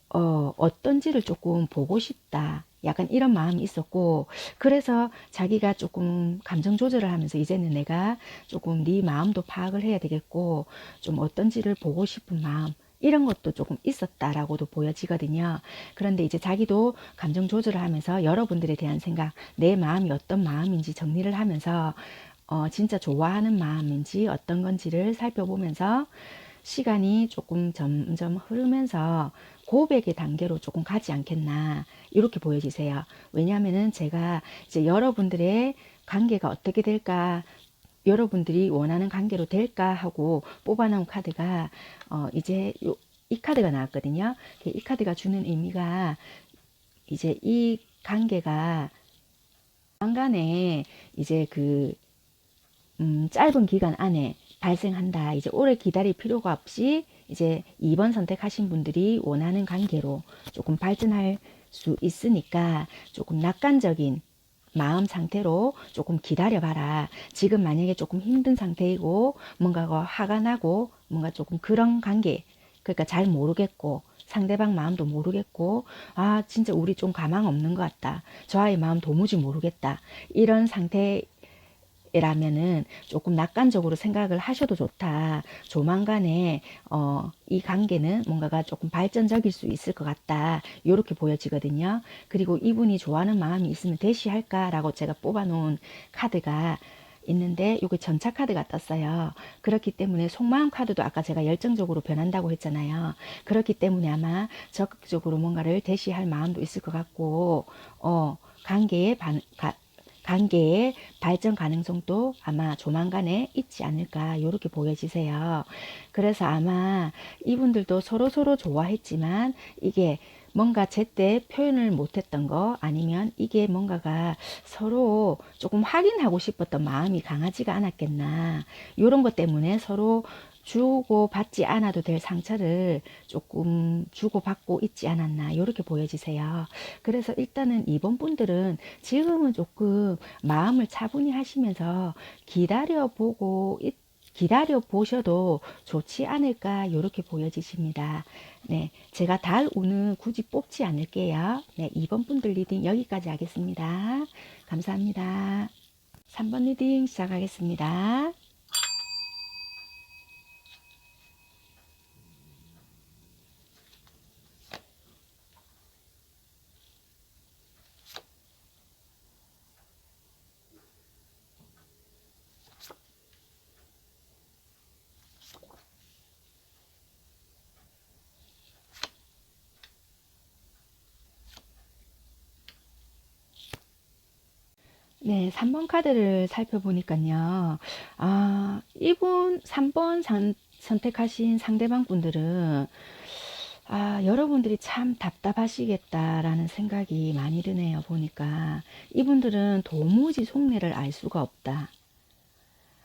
어떤지를 조금 보고 싶다. 약간 이런 마음이 있었고, 그래서 자기가 조금 감정 조절을 하면서 이제는 내가 조금 네 마음도 파악을 해야 되겠고, 좀 어떤지를 보고 싶은 마음, 이런 것도 조금 있었다라고도 보여지거든요. 그런데 이제 자기도 감정 조절을 하면서 여러분들에 대한 생각, 내 마음이 어떤 마음인지 정리를 하면서 진짜 좋아하는 마음인지 어떤 건지를 살펴보면서 시간이 조금 점점 흐르면서 고백의 단계로 조금 가지 않겠나 이렇게 보여지세요. 왜냐하면은 제가 이제 여러분들의 관계가 어떻게 될까, 여러분들이 원하는 관계로 될까 하고 뽑아놓은 카드가 이제 이 카드가 나왔거든요. 이 카드가 주는 의미가 이제 이 관계가 간에 이제 짧은 기간 안에 발생한다. 이제 오래 기다릴 필요가 없이 이제 2번 선택하신 분들이 원하는 관계로 조금 발전할 수 있으니까 조금 낙관적인 마음 상태로 조금 기다려봐라. 지금 만약에 조금 힘든 상태이고 뭔가가 화가 나고 뭔가 조금 그런 관계, 그러니까 잘 모르겠고 상대방 마음도 모르겠고 진짜 우리 좀 가망 없는 것 같다. 저 아이 마음 도무지 모르겠다. 이런 상태 라면은 조금 낙관적으로 생각을 하셔도 좋다. 조만간에 이 관계는 뭔가가 조금 발전적일 수 있을 것 같다. 이렇게 보여지거든요. 그리고 이분이 좋아하는 마음이 있으면 대시할까라고 제가 뽑아놓은 카드가 있는데 이게 전차 카드가 떴어요. 그렇기 때문에 속마음 카드도 아까 제가 열정적으로 변한다고 했잖아요. 그렇기 때문에 아마 적극적으로 뭔가를 대시할 마음도 있을 것 같고 관계에 관계의 발전 가능성도 아마 조만간에 있지 않을까 이렇게 보여지세요. 그래서 아마 이분들도 서로 좋아했지만 이게 뭔가 제때 표현을 못했던 거, 아니면 이게 뭔가가 서로 조금 확인하고 싶었던 마음이 강하지가 않았겠나. 이런 것 때문에 서로 주고 받지 않아도 될 상처를 조금 주고받고 있지 않았나, 이렇게 보여지세요. 그래서 일단은 이번 분들은 지금은 조금 마음을 차분히 하시면서 기다려 보셔도 좋지 않을까, 이렇게 보여지십니다. 네, 제가 달 운은 굳이 뽑지 않을게요. 네, 2번 분들 리딩 여기까지 하겠습니다. 감사합니다. 3번 리딩 시작하겠습니다. 네, 3번 카드를 살펴보니까요. 이분 3번 선택하신 상대방 분들은 여러분들이 참 답답하시겠다라는 생각이 많이 드네요. 보니까 이분들은 도무지 속내를 알 수가 없다.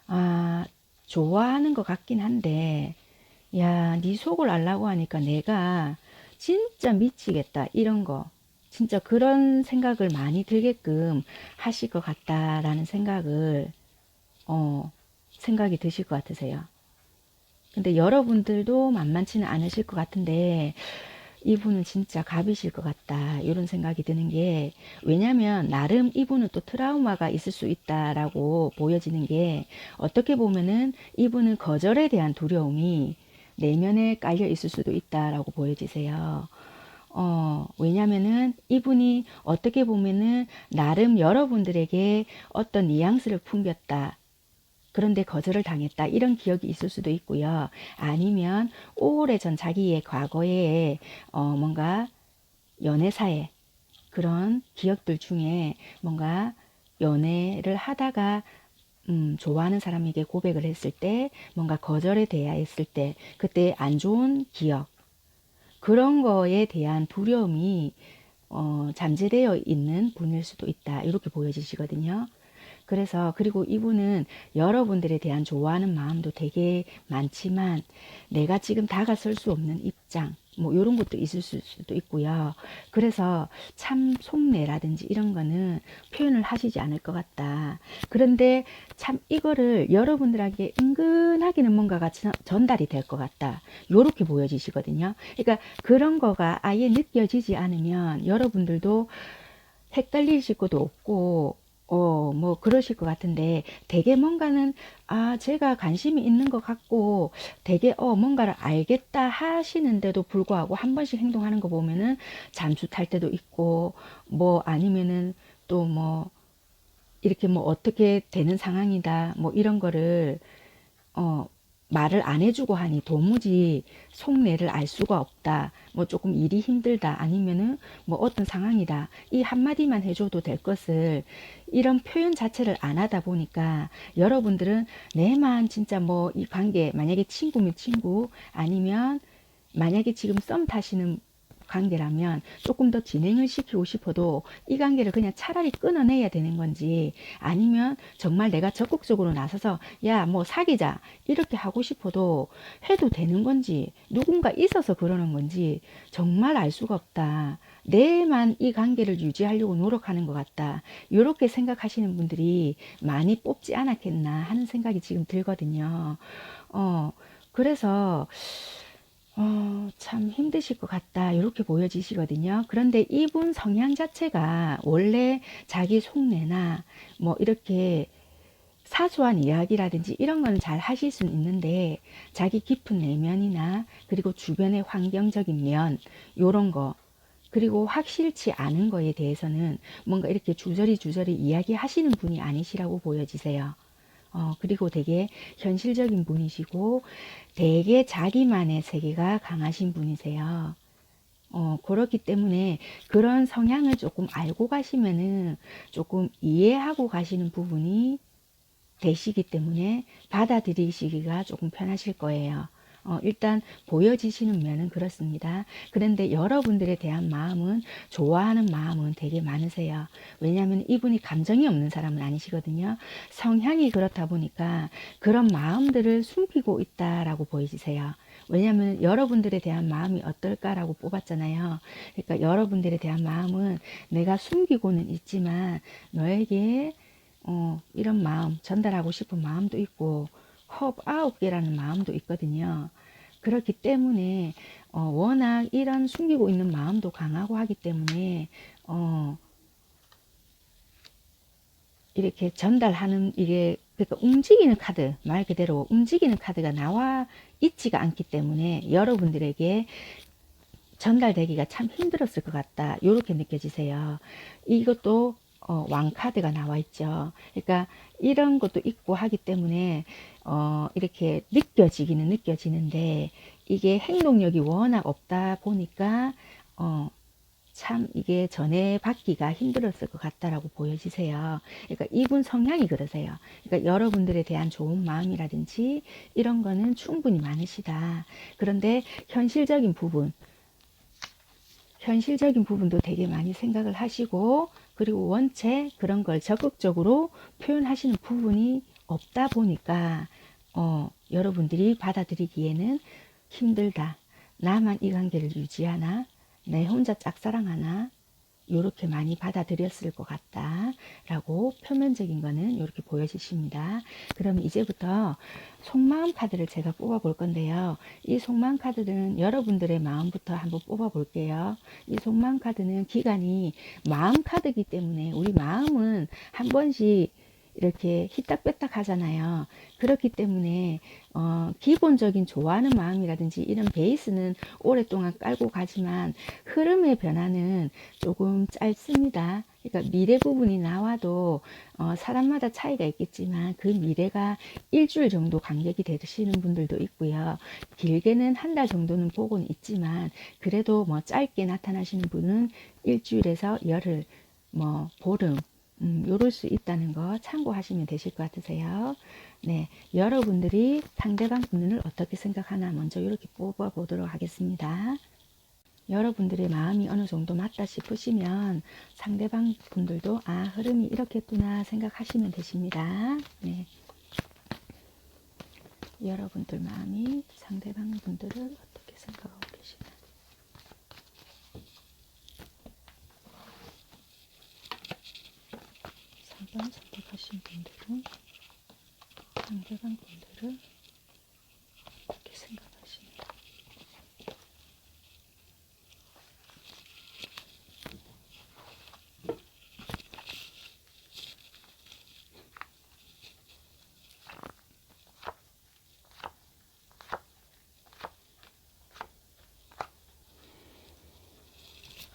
아, 좋아하는 것 같긴 한데, 야, 네 속을 알라고 하니까 내가 진짜 미치겠다, 이런 거. 진짜 그런 생각을 많이 들게끔 하실 것 같다라는 생각이 드실 것 같으세요. 근데 여러분들도 만만치는 않으실 것 같은데, 이분은 진짜 갑이실 것 같다, 이런 생각이 드는 게, 왜냐면 나름 이분은 또 트라우마가 있을 수 있다라고 보여지는 게, 어떻게 보면은 이분은 거절에 대한 두려움이 내면에 깔려 있을 수도 있다라고 보여지세요. 왜냐면은 이분이 어떻게 보면은 나름 여러분들에게 어떤 뉘앙스를 풍겼다, 그런데 거절을 당했다, 이런 기억이 있을 수도 있고요. 아니면 오래전 자기의 과거에 뭔가 연애사에 그런 기억들 중에 뭔가 연애를 하다가 좋아하는 사람에게 고백을 했을 때 뭔가 거절에 대하였을 때 그때 안 좋은 기억, 그런 거에 대한 두려움이 잠재되어 있는 분일 수도 있다, 이렇게 보여지시거든요. 그래서 그리고 이분은 여러분들에 대한 좋아하는 마음도 되게 많지만 내가 지금 다가설 수 없는 입장, 뭐 이런 것도 있을 수도 있고요. 그래서 참 속내라든지 이런 거는 표현을 하시지 않을 것 같다. 그런데 참 이거를 여러분들에게 은근하게는 뭔가가 전달이 될 것 같다, 요렇게 보여지시거든요. 그러니까 그런 거가 아예 느껴지지 않으면 여러분들도 헷갈리실 것도 없고, 뭐, 그러실 것 같은데, 되게 뭔가는, 제가 관심이 있는 것 같고, 되게, 뭔가를 알겠다 하시는데도 불구하고, 한 번씩 행동하는 거 보면은, 잠수 탈 때도 있고, 뭐, 아니면은, 또 뭐, 이렇게 뭐, 어떻게 되는 상황이다, 뭐, 이런 거를, 어, 말을 안 해주고 하니 도무지 속내를 알 수가 없다. 뭐 조금 일이 힘들다. 아니면은 뭐 어떤 상황이다. 이 한마디만 해줘도 될 것을 이런 표현 자체를 안 하다 보니까 여러분들은 내만 진짜 뭐 이 관계, 만약에 친구면 친구, 아니면 만약에 지금 썸 타시는 관계라면 조금 더 진행을 시키고 싶어도 이 관계를 그냥 차라리 끊어내야 되는 건지, 아니면 정말 내가 적극적으로 나서서 야, 뭐 사귀자, 이렇게 하고 싶어도 해도 되는 건지, 누군가 있어서 그러는 건지 정말 알 수가 없다. 내만 이 관계를 유지하려고 노력하는 것 같다, 이렇게 생각하시는 분들이 많이 뽑지 않았겠나 하는 생각이 지금 들거든요. 그래서 참 힘드실 것 같다, 이렇게 보여지시거든요. 그런데 이분 성향 자체가 원래 자기 속내나 뭐 이렇게 사소한 이야기라든지 이런 건 잘 하실 수는 있는데, 자기 깊은 내면이나 그리고 주변의 환경적인 면, 요런 거, 그리고 확실치 않은 거에 대해서는 뭔가 이렇게 주저리 이야기하시는 분이 아니시라고 보여지세요. 그리고 되게 현실적인 분이시고 되게 자기만의 세계가 강하신 분이세요. 그렇기 때문에 그런 성향을 조금 알고 가시면은 조금 이해하고 가시는 부분이 되시기 때문에 받아들이시기가 조금 편하실 거예요. 일단 보여지시는 면은 그렇습니다. 그런데 여러분들에 대한 마음은 좋아하는 마음은 되게 많으세요. 왜냐하면 이분이 감정이 없는 사람은 아니시거든요. 성향이 그렇다 보니까 그런 마음들을 숨기고 있다라고 보여지세요. 왜냐하면 여러분들에 대한 마음이 어떨까라고 뽑았잖아요. 그러니까 여러분들에 대한 마음은 내가 숨기고는 있지만 너에게 이런 마음 전달하고 싶은 마음도 있고 컵 9개라는 마음도 있거든요. 그렇기 때문에 워낙 이런 숨기고 있는 마음도 강하고 하기 때문에 이렇게 전달하는 이게 그러니까 움직이는 카드 말 그대로 움직이는 카드가 나와 있지가 않기 때문에 여러분들에게 전달되기가 참 힘들었을 것 같다. 이렇게 느껴지세요. 이것도 왕카드가 나와 있죠. 그러니까 이런 것도 있고 하기 때문에 이렇게 느껴지기는 느껴지는데 이게 행동력이 워낙 없다 보니까 참 이게 전해받기가 힘들었을 것 같다라고 보여지세요. 그러니까 이분 성향이 그러세요. 그러니까 여러분들에 대한 좋은 마음이라든지 이런 거는 충분히 많으시다. 그런데 현실적인 부분도 되게 많이 생각을 하시고 그리고 원체 그런 걸 적극적으로 표현하시는 부분이 없다 보니까 여러분들이 받아들이기에는 힘들다. 나만 이 관계를 유지하나? 내 혼자 짝사랑하나? 이렇게 많이 받아들였을 것 같다 라고 표면적인 거는 이렇게 보여지십니다. 그럼 이제부터 속마음 카드를 제가 뽑아 볼 건데요. 이 속마음 카드는 여러분들의 마음부터 한번 뽑아 볼게요. 이 속마음 카드는 기간이 마음 카드이기 때문에 우리 마음은 한 번씩 이렇게 희딱빼딱 하잖아요. 그렇기 때문에 기본적인 좋아하는 마음이라든지 이런 베이스는 오랫동안 깔고 가지만 흐름의 변화는 조금 짧습니다. 그러니까 미래 부분이 나와도 사람마다 차이가 있겠지만 그 미래가 일주일 정도 간격이 되시는 분들도 있고요. 길게는 한 달 정도는 보고는 있지만 그래도 뭐 짧게 나타나시는 분은 일주일에서 열흘, 뭐 보름 요럴 수 있다는 거 참고하시면 되실 것 같으세요. 네, 여러분들이 상대방 분을 어떻게 생각하나 먼저 이렇게 뽑아 보도록 하겠습니다. 여러분들의 마음이 어느 정도 맞다 싶으시면 상대방 분들도 아 흐름이 이렇겠구나 생각하시면 되십니다. 네, 여러분들 마음이 상대방 분들을 어떻게 생각하고 계시나 3번 선택하신 분들은 상대방 분들을 어떻게 생각하십니다.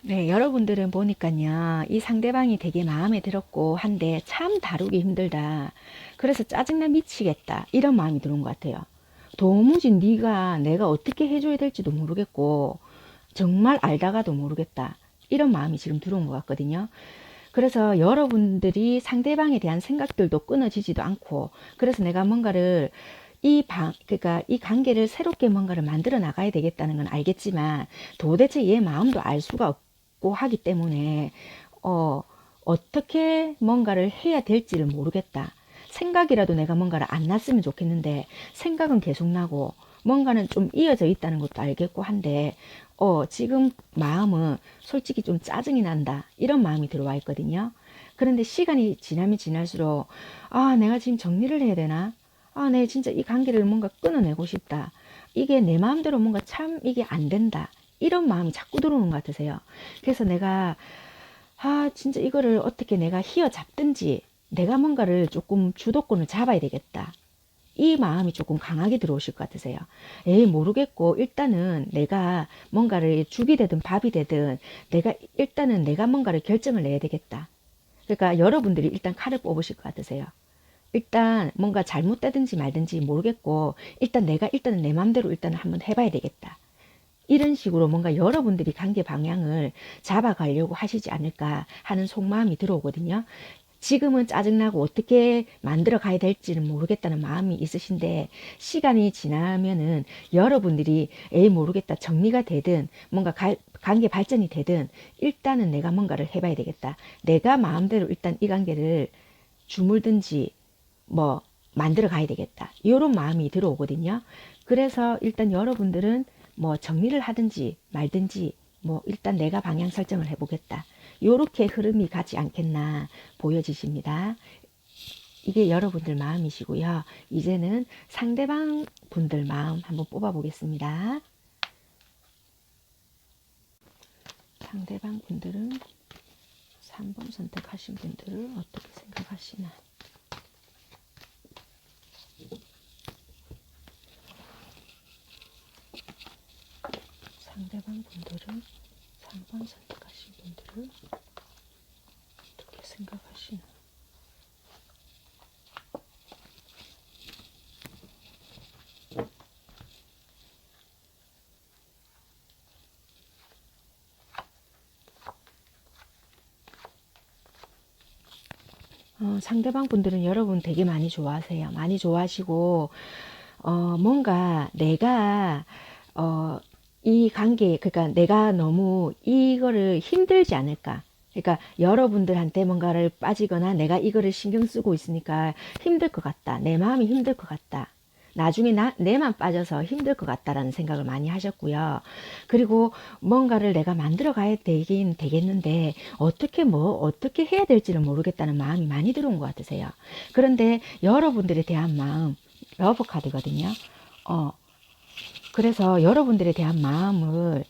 네, 여러분들은 보니까요, 이 상대방이 되게 마음에 들었고 한데 참 다루기 힘들다. 그래서 짜증나 미치겠다. 이런 마음이 드는 것 같아요. 도무지 네가 내가 어떻게 해줘야 될지도 모르겠고 정말 알다가도 모르겠다. 이런 마음이 지금 들어온 것 같거든요. 그래서 여러분들이 상대방에 대한 생각들도 끊어지지도 않고 그래서 내가 뭔가를 그러니까 이 관계를 새롭게 뭔가를 만들어 나가야 되겠다는 건 알겠지만 도대체 얘 마음도 알 수가 없고 하기 때문에 어떻게 뭔가를 해야 될지를 모르겠다. 생각이라도 내가 뭔가를 안 났으면 좋겠는데 생각은 계속 나고 뭔가는 좀 이어져 있다는 것도 알겠고 한데 지금 마음은 솔직히 좀 짜증이 난다 이런 마음이 들어와 있거든요. 그런데 시간이 지나면 지날수록 아 내가 지금 정리를 해야 되나 아, 네, 진짜 이 관계를 뭔가 끊어내고 싶다. 이게 내 마음대로 뭔가 참 이게 안 된다. 이런 마음이 자꾸 들어오는 것 같으세요. 그래서 내가, 아, 진짜 이거를 어떻게 내가 휘어잡든지 내가 뭔가를 조금 주도권을 잡아야 되겠다. 이 마음이 조금 강하게 들어오실 것 같으세요. 에이, 모르겠고, 일단은 내가 뭔가를 죽이 되든 밥이 되든 내가 뭔가를 결정을 내야 되겠다. 그러니까 여러분들이 일단 칼을 뽑으실 것 같으세요. 일단 뭔가 잘못되든지 말든지 모르겠고 일단은 내 맘대로 일단은 한번 해봐야 되겠다. 이런 식으로 뭔가 여러분들이 관계 방향을 잡아가려고 하시지 않을까 하는 속마음이 들어오거든요. 지금은 짜증나고 어떻게 만들어 가야 될지는 모르겠다는 마음이 있으신데, 시간이 지나면은 여러분들이 에이 모르겠다 정리가 되든 뭔가 관계 발전이 되든 일단은 내가 뭔가를 해봐야 되겠다. 내가 마음대로 일단 이 관계를 주물든지 뭐 만들어 가야 되겠다. 이런 마음이 들어오거든요. 그래서 일단 여러분들은 뭐 정리를 하든지 말든지 뭐 일단 내가 방향 설정을 해보겠다. 요렇게 흐름이 가지 않겠나 보여지십니다. 이게 여러분들 마음이시고요. 이제는 상대방 분들 마음 한번 뽑아 보겠습니다. 상대방 분들은 3번 선택하신 분들을 어떻게 생각하시나. 상대방 분들은 3번 선택하신 분들을 어떻게 생각하시나. 상대방 분들은 여러분 되게 많이 좋아하세요. 많이 좋아하시고, 뭔가 내가, 이 관계, 그러니까 내가 너무 이거를 힘들지 않을까. 그러니까 여러분들한테 뭔가를 빠지거나 내가 이거를 신경 쓰고 있으니까 힘들 것 같다. 내 마음이 힘들 것 같다. 나중에 내만 빠져서 힘들 것 같다라는 생각을 많이 하셨고요. 그리고 뭔가를 내가 만들어 가야 되긴 되겠는데 어떻게 해야 될지를 모르겠다는 마음이 많이 들어온 것 같으세요. 그런데 여러분들에 대한 마음, 러브 카드거든요. 그래서 여러분들에 대한 마음이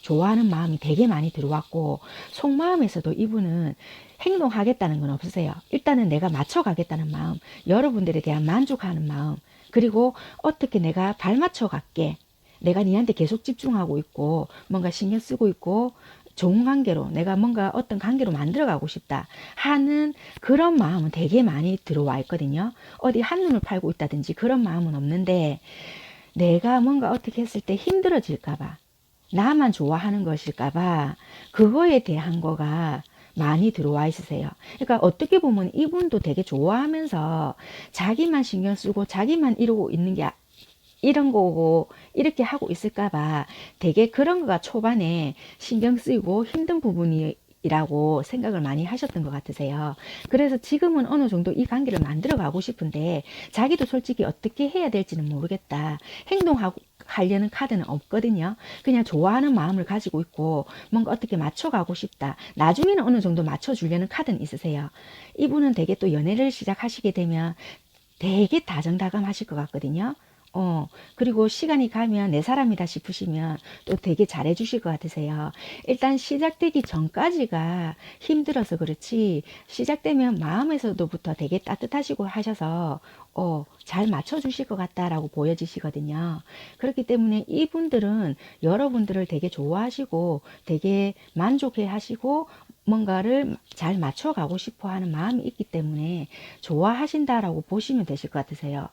좋아하는 마음이 되게 많이 들어왔고, 속마음에서도 이분은 행동하겠다는 건 없으세요. 일단은 내가 맞춰가겠다는 마음, 여러분들에 대한 만족하는 마음, 그리고 어떻게 내가 발맞춰 갈게. 내가 니한테 계속 집중하고 있고 뭔가 신경 쓰고 있고 좋은 관계로 내가 뭔가 어떤 관계로 만들어가고 싶다 하는 그런 마음은 되게 많이 들어와 있거든요. 어디 한눈을 팔고 있다든지 그런 마음은 없는데, 내가 뭔가 어떻게 했을 때 힘들어질까봐, 나만 좋아하는 것일까봐 그거에 대한 거가 많이 들어와 있으세요. 그러니까 어떻게 보면 이분도 되게 좋아하면서 자기만 신경 쓰고 자기만 이러고 있는 게 이런 거고 이렇게 하고 있을까봐 되게 그런 거가 초반에 신경 쓰이고 힘든 부분이라고 생각을 많이 하셨던 것 같으세요. 그래서 지금은 어느 정도 이 관계를 만들어 가고 싶은데 자기도 솔직히 어떻게 해야 될지는 모르겠다. 행동하고 하려는 카드는 없거든요. 그냥 좋아하는 마음을 가지고 있고 뭔가 어떻게 맞춰가고 싶다. 나중에는 어느 정도 맞춰주려는 카드는 있으세요. 이분은 되게 또 연애를 시작하시게 되면 되게 다정다감하실 것 같거든요. 그리고 시간이 가면 내 사람이다 싶으시면 또 되게 잘해 주실 것 같으세요. 일단 시작되기 전까지가 힘들어서 그렇지, 시작되면 마음에서도부터 되게 따뜻하시고 하셔서, 잘 맞춰 주실 것 같다라고 보여지시거든요. 그렇기 때문에 이분들은 여러분들을 되게 좋아하시고 되게 만족해 하시고 뭔가를 잘 맞춰가고 싶어 하는 마음이 있기 때문에 좋아하신다라고 보시면 되실 것 같으세요.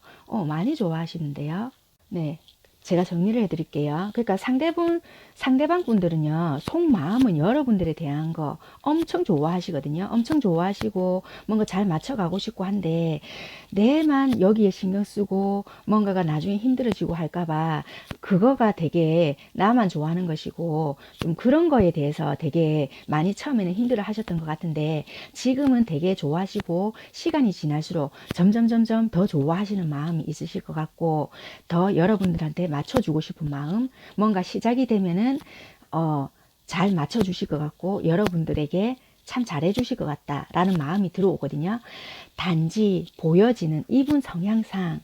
많이 좋아하시는데요. 네. 제가 정리를 해드릴게요. 그러니까 상대방 분들은요, 속마음은 여러분들에 대한 거 엄청 좋아하시거든요. 엄청 좋아하시고, 뭔가 잘 맞춰가고 싶고 한데, 내만 여기에 신경 쓰고, 뭔가가 나중에 힘들어지고 할까봐, 그거가 되게 나만 좋아하는 것이고, 좀 그런 거에 대해서 되게 많이 처음에는 힘들어 하셨던 것 같은데, 지금은 되게 좋아하시고, 시간이 지날수록 점점 더 좋아하시는 마음이 있으실 것 같고, 더 여러분들한테 맞춰주고 싶은 마음, 뭔가 시작이 되면은 잘 맞춰주실 것 같고 여러분들에게 참 잘해주실 것 같다라는 마음이 들어오거든요. 단지 보여지는 이분 성향상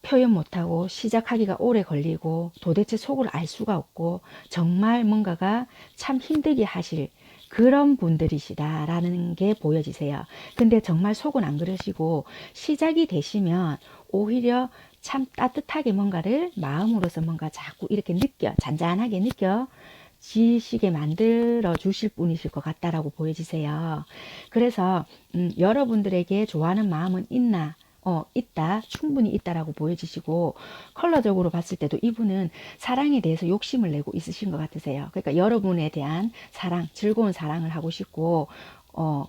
표현 못하고 시작하기가 오래 걸리고 도대체 속을 알 수가 없고 정말 뭔가가 참 힘들게 하실 그런 분들이시다라는 게 보여지세요. 근데 정말 속은 안 그러시고 시작이 되시면 오히려 참 따뜻하게 뭔가를 마음으로서 뭔가 자꾸 이렇게 잔잔하게 느껴지시게 만들어 주실 분이실 것 같다라고 보여지세요. 그래서 여러분들에게 좋아하는 마음은 있나 있다. 충분히 있다라고 보여지시고, 컬러적으로 봤을 때도 이분은 사랑에 대해서 욕심을 내고 있으신 것 같으세요. 그러니까 여러분에 대한 사랑, 즐거운 사랑을 하고 싶고,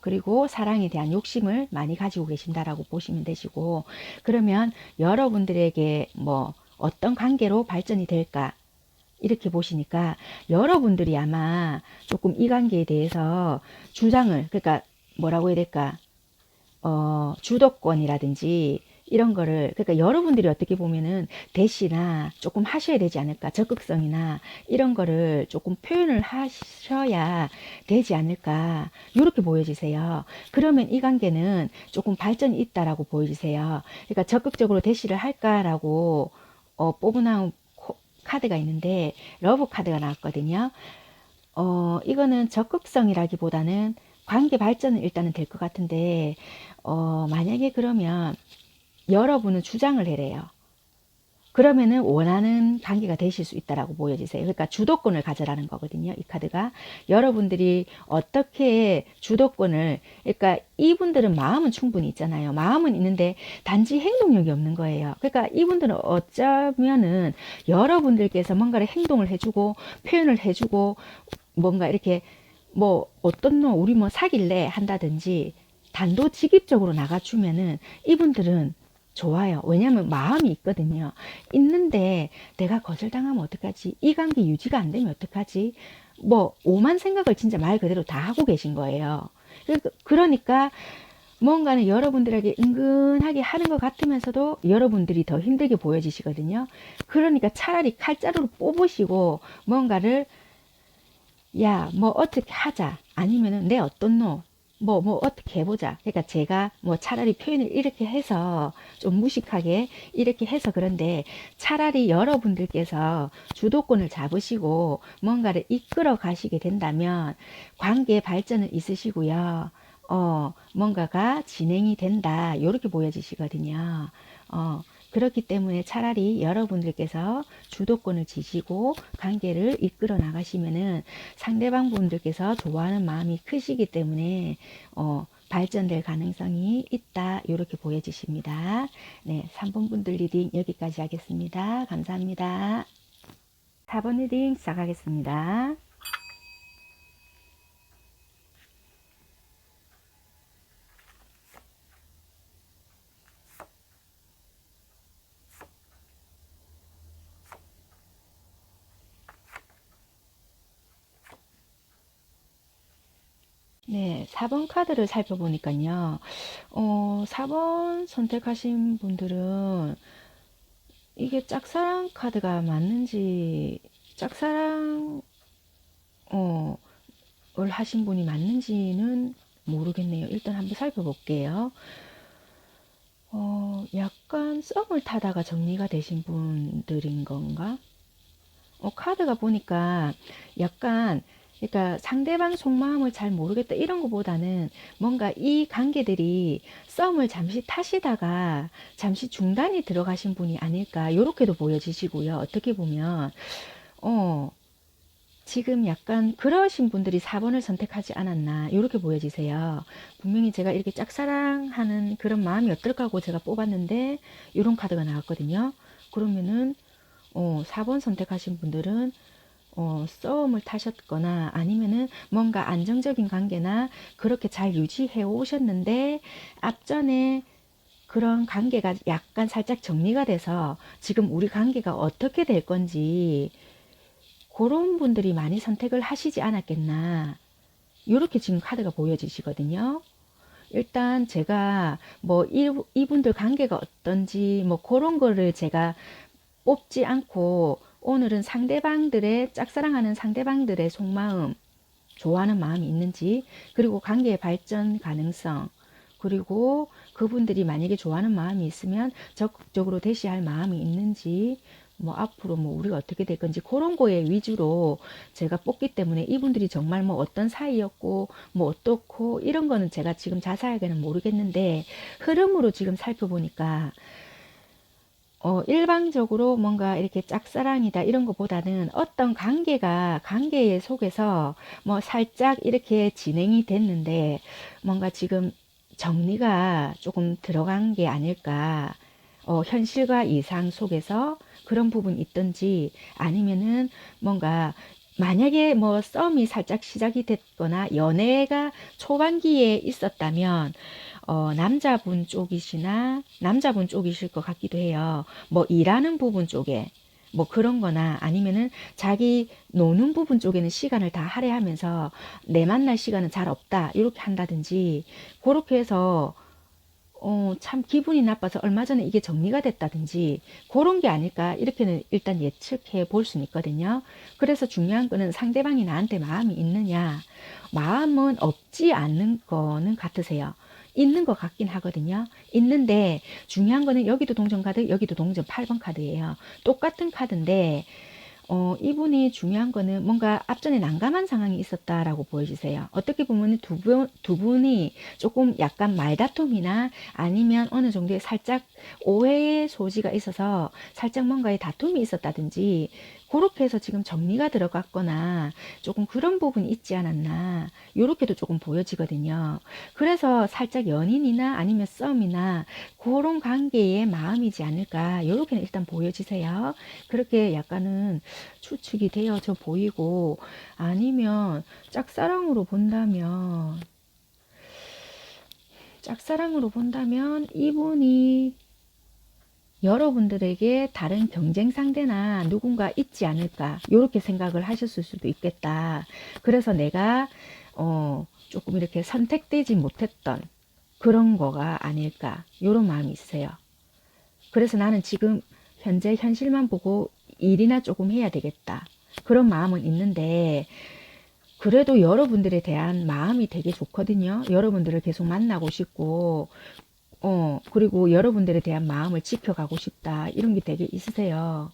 그리고 사랑에 대한 욕심을 많이 가지고 계신다라고 보시면 되시고, 그러면 여러분들에게 뭐 어떤 관계로 발전이 될까? 이렇게 보시니까 여러분들이 아마 조금 이 관계에 대해서 주장을, 그러니까 뭐라고 해야 될까? 주도권이라든지 이런 거를, 그러니까 여러분들이 어떻게 보면은 대시나 조금 하셔야 되지 않을까, 적극성이나 이런 거를 조금 표현을 하셔야 되지 않을까, 이렇게 보여지세요. 그러면 이 관계는 조금 발전이 있다라고 보여지세요. 그러니까 적극적으로 대시를 할까라고 뽑아놓은 카드가 있는데 러브 카드가 나왔거든요. 이거는 적극성이라기보다는 관계 발전은 일단은 될 것 같은데, 만약에 그러면 여러분은 주장을 해래요. 그러면은 원하는 관계가 되실 수 있다라고 보여지세요. 그러니까 주도권을 가져라는 거거든요. 이 카드가 여러분들이 어떻게 주도권을, 그러니까 이분들은 마음은 충분히 있잖아요. 마음은 있는데 단지 행동력이 없는 거예요. 그러니까 이분들은 어쩌면은 여러분들께서 뭔가를 행동을 해주고 표현을 해주고 뭔가 이렇게 뭐 어떤 놈 우리 뭐 사귈래 한다든지 단도직입적으로 나가주면은 이분들은 좋아요. 왜냐하면 마음이 있거든요. 있는데 내가 거절당하면 어떡하지? 이 관계 유지가 안 되면 어떡하지? 뭐 오만 생각을 진짜 말 그대로 다 하고 계신 거예요. 그러니까 뭔가는 여러분들에게 은근하게 하는 것 같으면서도 여러분들이 더 힘들게 보여지시거든요. 그러니까 차라리 칼자루로 뽑으시고 뭔가를 야, 뭐 어떻게 하자. 아니면은 내 어떤 뭐 어떻게 해보자. 그러니까 제가 뭐 차라리 표현을 이렇게 해서 좀 무식하게 이렇게 해서 그런데 차라리 여러분들께서 주도권을 잡으시고 뭔가를 이끌어 가시게 된다면 관계 발전은 있으시고요. 뭔가가 진행이 된다. 이렇게 보여지시거든요. 그렇기 때문에 차라리 여러분들께서 주도권을 지시고 관계를 이끌어 나가시면은 상대방 분들께서 좋아하는 마음이 크시기 때문에 발전될 가능성이 있다. 이렇게 보여지십니다. 네, 3번 분들 리딩 여기까지 하겠습니다. 감사합니다. 4번 리딩 시작하겠습니다. 네, 4번 카드를 살펴보니까요. 4번 선택하신 분들은 이게 짝사랑 카드가 맞는지, 짝사랑, 을 하신 분이 맞는지는 모르겠네요. 일단 한번 살펴볼게요. 약간 썸을 타다가 정리가 되신 분들인 건가? 카드가 보니까 약간, 그러니까 상대방 속마음을 잘 모르겠다 이런 것보다는 뭔가 이 관계들이 썸을 잠시 타시다가 잠시 중단이 들어가신 분이 아닐까 이렇게도 보여지시고요. 어떻게 보면 지금 약간 그러신 분들이 4번을 선택하지 않았나 이렇게 보여지세요. 분명히 제가 이렇게 짝사랑하는 그런 마음이 어떨까 하고 제가 뽑았는데 이런 카드가 나왔거든요. 그러면은 4번 선택하신 분들은 싸움을 타셨거나 아니면은 뭔가 안정적인 관계나 그렇게 잘 유지해 오셨는데 앞전에 그런 관계가 약간 살짝 정리가 돼서 지금 우리 관계가 어떻게 될 건지 그런 분들이 많이 선택을 하시지 않았겠나. 이렇게 지금 카드가 보여지시거든요. 일단 제가 뭐 이분들 관계가 어떤지 뭐 그런 거를 제가 뽑지 않고 오늘은 상대방들의 짝사랑하는 상대방들의 속마음, 좋아하는 마음이 있는지, 그리고 관계의 발전 가능성, 그리고 그분들이 만약에 좋아하는 마음이 있으면 적극적으로 대시할 마음이 있는지, 뭐 앞으로 뭐 우리가 어떻게 될 건지 그런 거에 위주로 제가 뽑기 때문에 이분들이 정말 뭐 어떤 사이였고 뭐 어떻고 이런 거는 제가 지금 자세하게는 모르겠는데 흐름으로 지금 살펴보니까 일방적으로 뭔가 이렇게 짝사랑이다 이런 것보다는 어떤 관계 속에서 뭐 살짝 이렇게 진행이 됐는데 뭔가 지금 정리가 조금 들어간 게 아닐까. 현실과 이상 속에서 그런 부분이 있든지, 아니면은 뭔가 만약에 뭐 썸이 살짝 시작이 됐거나 연애가 초반기에 있었다면 남자분 쪽이실 것 같기도 해요. 뭐 일하는 부분 쪽에 뭐 그런 거나, 아니면은 자기 노는 부분 쪽에는 시간을 다 할애하면서 내 만날 시간은 잘 없다 이렇게 한다든지, 그렇게 해서 참 기분이 나빠서 얼마 전에 이게 정리가 됐다든지 그런 게 아닐까, 이렇게는 일단 예측해 볼 수는 있거든요. 그래서 중요한 거는 상대방이 나한테 마음이 있느냐. 마음은 없지 않는 거는 같으세요. 있는 것 같긴 하거든요. 있는데 중요한 거는 여기도 동전 카드, 여기도 동전 8번 카드예요. 똑같은 카드인데 이분이 중요한 거는 뭔가 앞전에 난감한 상황이 있었다라고 보여주세요. 어떻게 보면 두 분이 조금 약간 말다툼이나 아니면 어느 정도의 살짝 오해의 소지가 있어서 살짝 뭔가의 다툼이 있었다든지, 그렇게 해서 지금 정리가 들어갔거나 조금 그런 부분이 있지 않았나, 요렇게도 조금 보여지거든요. 그래서 살짝 연인이나 아니면 썸이나 그런 관계의 마음이지 않을까, 요렇게는 일단 보여지세요. 그렇게 약간은 추측이 되어져 보이고, 아니면 짝사랑으로 본다면 이분이 여러분들에게 다른 경쟁 상대나 누군가 있지 않을까, 이렇게 생각을 하셨을 수도 있겠다. 그래서 내가 조금 이렇게 선택되지 못했던 그런 거가 아닐까, 이런 마음이 있으세요. 그래서 나는 지금 현재 현실만 보고 일이나 조금 해야 되겠다, 그런 마음은 있는데, 그래도 여러분들에 대한 마음이 되게 좋거든요. 여러분들을 계속 만나고 싶고, 그리고 여러분들에 대한 마음을 지켜가고 싶다, 이런 게 되게 있으세요.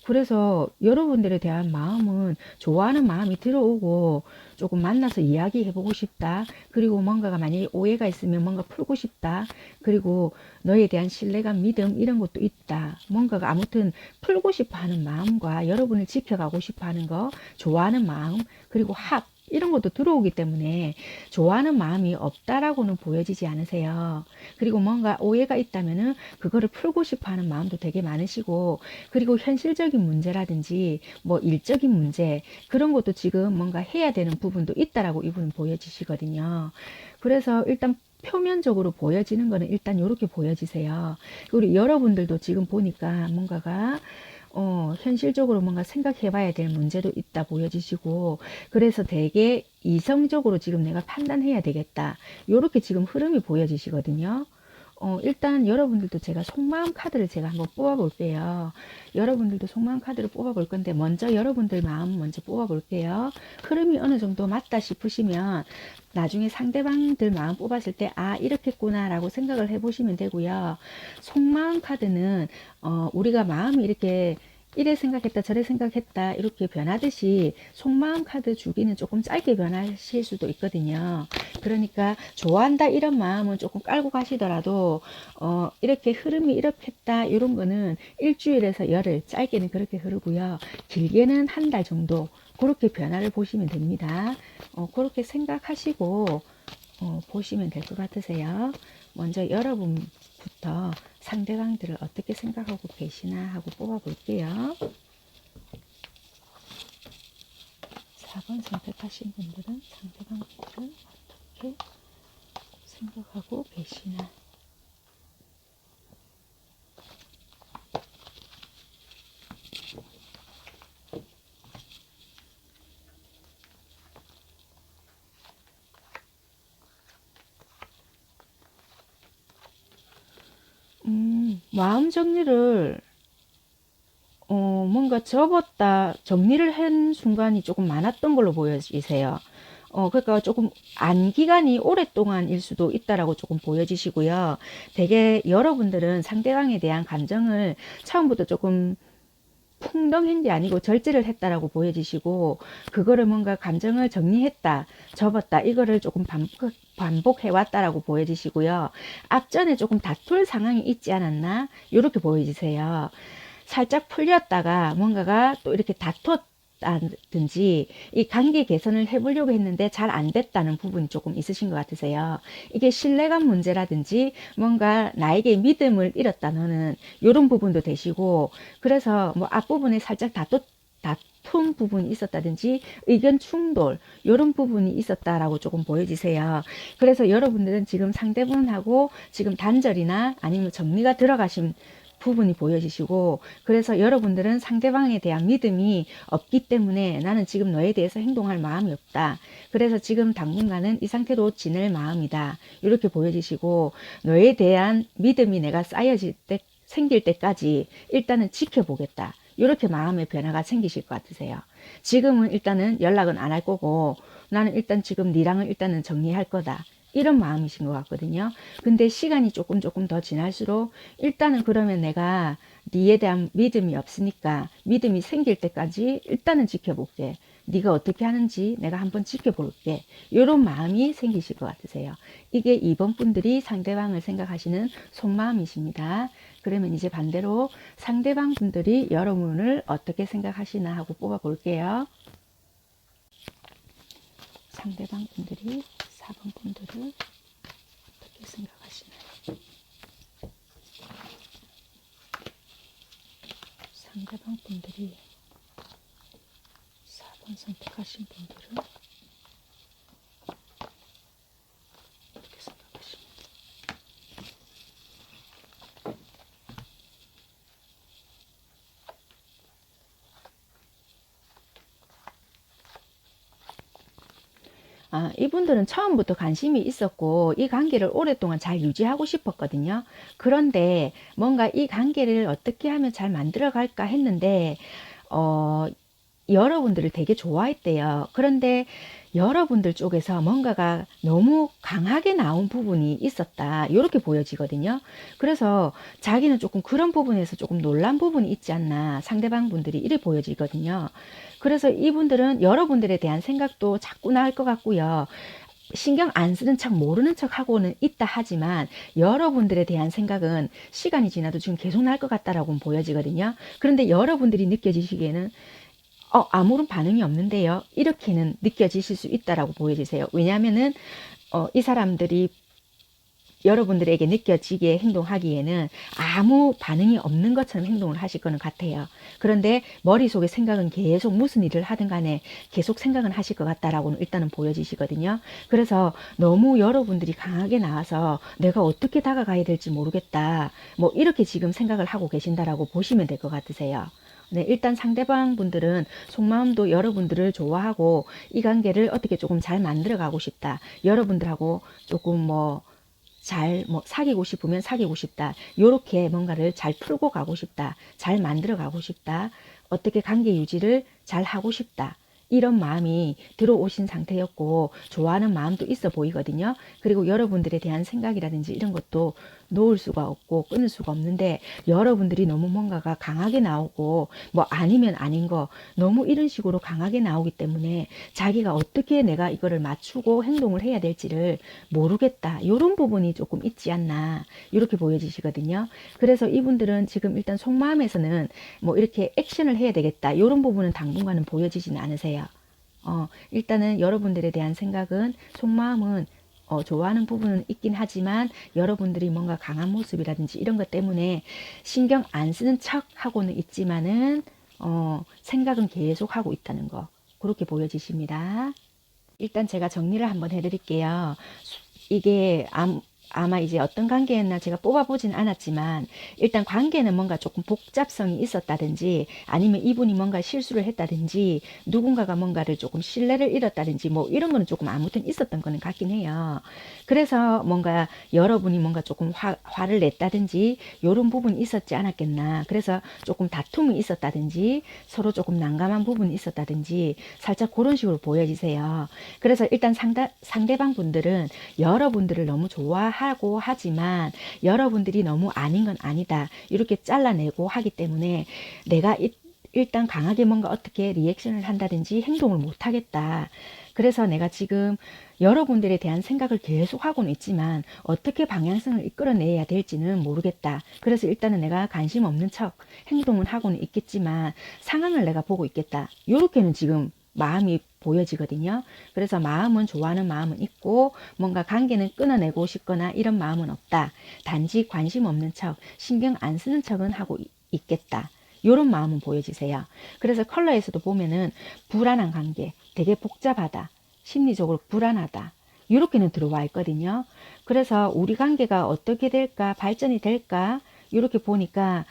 그래서 여러분들에 대한 마음은 좋아하는 마음이 들어오고, 조금 만나서 이야기해보고 싶다. 그리고 뭔가가 만약에 오해가 있으면 뭔가 풀고 싶다. 그리고 너에 대한 신뢰감, 믿음 이런 것도 있다. 뭔가가 아무튼 풀고 싶어 하는 마음과 여러분을 지켜가고 싶어 하는 거, 좋아하는 마음, 그리고 이런 것도 들어오기 때문에 좋아하는 마음이 없다라고는 보여지지 않으세요. 그리고 뭔가 오해가 있다면은 그거를 풀고 싶어 하는 마음도 되게 많으시고, 그리고 현실적인 문제라든지 뭐 일적인 문제, 그런 것도 지금 뭔가 해야 되는 부분도 있다라고 이분은 보여지시거든요. 그래서 일단 표면적으로 보여지는 거는 일단 이렇게 보여지세요. 그리고 여러분들도 지금 보니까 뭔가가 현실적으로 뭔가 생각해 봐야 될 문제도 있다 보여지시고, 그래서 되게 이성적으로 지금 내가 판단해야 되겠다, 요렇게 지금 흐름이 보여지시거든요. 일단 여러분들도 제가 속마음 카드를 제가 한번 뽑아 볼게요. 여러분들도 속마음 카드를 뽑아 볼 건데, 먼저 여러분들 마음 먼저 뽑아 볼게요. 흐름이 어느 정도 맞다 싶으시면 나중에 상대방들 마음 뽑았을 때, 아, 이렇겠구나 라고 생각을 해 보시면 되고요. 속마음 카드는 우리가 마음이 이렇게 이래 생각했다 저래 생각했다 이렇게 변하듯이 속마음 카드 주기는 조금 짧게 변하실 수도 있거든요. 그러니까 좋아한다 이런 마음은 조금 깔고 가시더라도 이렇게 흐름이 이렇게 했다 이런 거는 일주일에서 열흘, 짧게는 그렇게 흐르고요. 길게는 한 달 정도, 그렇게 변화를 보시면 됩니다. 그렇게 생각하시고 보시면 될 것 같으세요. 먼저 여러분부터 상대방들을 어떻게 생각하고 계시나 하고 뽑아 볼게요. 4번 선택하신 분들은 상대방들을 어떻게 생각하고 계시나. 마음 정리를 뭔가 정리를 한 순간이 조금 많았던 걸로 보여지세요. 그러니까 조금 기간이 오랫동안일 수도 있다라고 조금 보여지시고요. 되게 여러분들은 상대방에 대한 감정을 처음부터 조금 풍덩한 게 아니고 절제를 했다라고 보여지시고, 그거를 뭔가 감정을 정리했다, 접었다, 이거를 조금 반복해 왔다라고 보여지시고요. 앞전에 조금 다툴 상황이 있지 않았나, 이렇게 보여지세요. 살짝 풀렸다가 뭔가가 또 이렇게 없다든지 이 관계 개선을 해보려고 했는데 잘 안 됐다는 부분이 조금 있으신 것 같으세요. 이게 신뢰감 문제라든지 뭔가 나에게 믿음을 잃었다는 이런 부분도 되시고, 그래서 뭐 앞부분에 살짝 다툰 부분이 있었다든지 의견 충돌 이런 부분이 있었다라고 조금 보여지세요. 그래서 여러분들은 지금 상대분하고 지금 단절이나 아니면 정리가 들어가신 부분이 보여지시고, 그래서 여러분들은 상대방에 대한 믿음이 없기 때문에 나는 지금 너에 대해서 행동할 마음이 없다. 그래서 지금 당분간은 이 상태로 지낼 마음이다. 이렇게 보여지시고, 너에 대한 믿음이 내가 쌓여질 때, 생길 때까지 일단은 지켜보겠다. 이렇게 마음의 변화가 생기실 것 같으세요. 지금은 일단은 연락은 안 할 거고, 나는 일단 지금 니랑은 일단은 정리할 거다. 이런 마음이신 것 같거든요. 근데 시간이 조금 더 지날수록 일단은 그러면 내가 니에 대한 믿음이 없으니까 믿음이 생길 때까지 일단은 지켜볼게. 네가 어떻게 하는지 내가 한번 지켜볼게. 이런 마음이 생기실 것 같으세요. 이게 2번 분들이 상대방을 생각하시는 속마음이십니다. 그러면 이제 반대로 상대방 분들이 여러분을 어떻게 생각하시나 하고 뽑아 볼게요. 상대방 분들이 4번 분들을 어떻게 생각하시나요? 상대방 분들이 4번 선택하신 분들은 어떻게 생각하시나요? 이분들은 처음부터 관심이 있었고 이 관계를 오랫동안 잘 유지하고 싶었거든요. 그런데 뭔가 이 관계를 어떻게 하면 잘 만들어 갈까 했는데 어, 여러분들을 되게 좋아했대요. 그런데 여러분들 쪽에서 뭔가가 너무 강하게 나온 부분이 있었다. 이렇게 보여지거든요. 그래서 자기는 조금 그런 부분에서 조금 놀란 부분이 있지 않나. 상대방 분들이 이래 보여지거든요. 그래서 이분들은 여러분들에 대한 생각도 자꾸 나을 것 같고요. 신경 안 쓰는 척 모르는 척 하고는 있다 하지만 여러분들에 대한 생각은 시간이 지나도 지금 계속 날 것 같다라고 보여지거든요. 그런데 여러분들이 느껴지시기에는 아무런 반응이 없는데요. 이렇게는 느껴지실 수 있다라고 보여지세요. 왜냐하면은 이 사람들이 여러분들에게 느껴지게 행동하기에는 아무 반응이 없는 것처럼 행동을 하실 거는 같아요. 그런데 머릿속에 생각은 계속 무슨 일을 하든 간에 계속 생각은 하실 것 같다라고는 일단은 보여지시거든요. 그래서 너무 여러분들이 강하게 나와서 내가 어떻게 다가가야 될지 모르겠다. 뭐 이렇게 지금 생각을 하고 계신다라고 보시면 될 것 같으세요. 네, 일단 상대방 분들은 속마음도 여러분들을 좋아하고 이 관계를 어떻게 조금 잘 만들어 가고 싶다. 여러분들하고 조금 사귀고 싶으면 사귀고 싶다. 요렇게 뭔가를 잘 풀고 가고 싶다. 잘 만들어 가고 싶다. 어떻게 관계 유지를 잘 하고 싶다. 이런 마음이 들어오신 상태였고 좋아하는 마음도 있어 보이거든요. 그리고 여러분들에 대한 생각이라든지 이런 것도 놓을 수가 없고 끊을 수가 없는데 여러분들이 너무 뭔가가 강하게 나오고 뭐 아니면 아닌 거 너무 이런 식으로 강하게 나오기 때문에 자기가 어떻게 내가 이거를 맞추고 행동을 해야 될지를 모르겠다. 이런 부분이 조금 있지 않나 이렇게 보여지시거든요. 그래서 이분들은 지금 일단 속마음에서는 뭐 이렇게 액션을 해야 되겠다. 이런 부분은 당분간은 보여지지는 않으세요. 일단은 여러분들에 대한 생각은 속마음은 좋아하는 부분은 있긴 하지만 여러분들이 뭔가 강한 모습이라든지 이런 것 때문에 신경 안 쓰는 척 하고는 있지만은 생각은 계속 하고 있다는 거 그렇게 보여지십니다. 일단 제가 정리를 한번 해드릴게요. 이게 아마 이제 어떤 관계였나 제가 뽑아보진 않았지만 일단 관계는 뭔가 조금 복잡성이 있었다든지 아니면 이분이 뭔가 실수를 했다든지 누군가가 뭔가를 조금 신뢰를 잃었다든지 뭐 이런 거는 조금 아무튼 있었던 거는 같긴 해요. 그래서 뭔가 여러분이 뭔가 조금 화를 냈다든지 이런 부분이 있었지 않았겠나. 그래서 조금 다툼이 있었다든지 서로 조금 난감한 부분이 있었다든지 살짝 그런 식으로 보여지세요. 그래서 일단 상대방 분들은 여러분들을 너무 좋아하고 하지만 여러분들이 너무 아닌 건 아니다. 이렇게 잘라내고 하기 때문에 내가 일단 강하게 뭔가 어떻게 리액션을 한다든지 행동을 못 하겠다. 그래서 내가 지금 여러분들에 대한 생각을 계속 하고는 있지만 어떻게 방향성을 이끌어내야 될지는 모르겠다. 그래서 일단은 내가 관심 없는 척 행동은 하고는 있겠지만 상황을 내가 보고 있겠다. 요렇게는 지금 마음이 보여지거든요. 그래서 마음은 좋아하는 마음은 있고 뭔가 관계는 끊어내고 싶거나 이런 마음은 없다. 단지 관심 없는 척, 신경 안 쓰는 척은 하고 있겠다. 요런 마음은 보여지세요. 그래서 컬러에서도 보면은 불안한 관계, 되게 복잡하다. 심리적으로 불안하다. 이렇게는 들어와 있거든요. 그래서 우리 관계가 어떻게 될까, 발전이 될까, 이렇게 보니까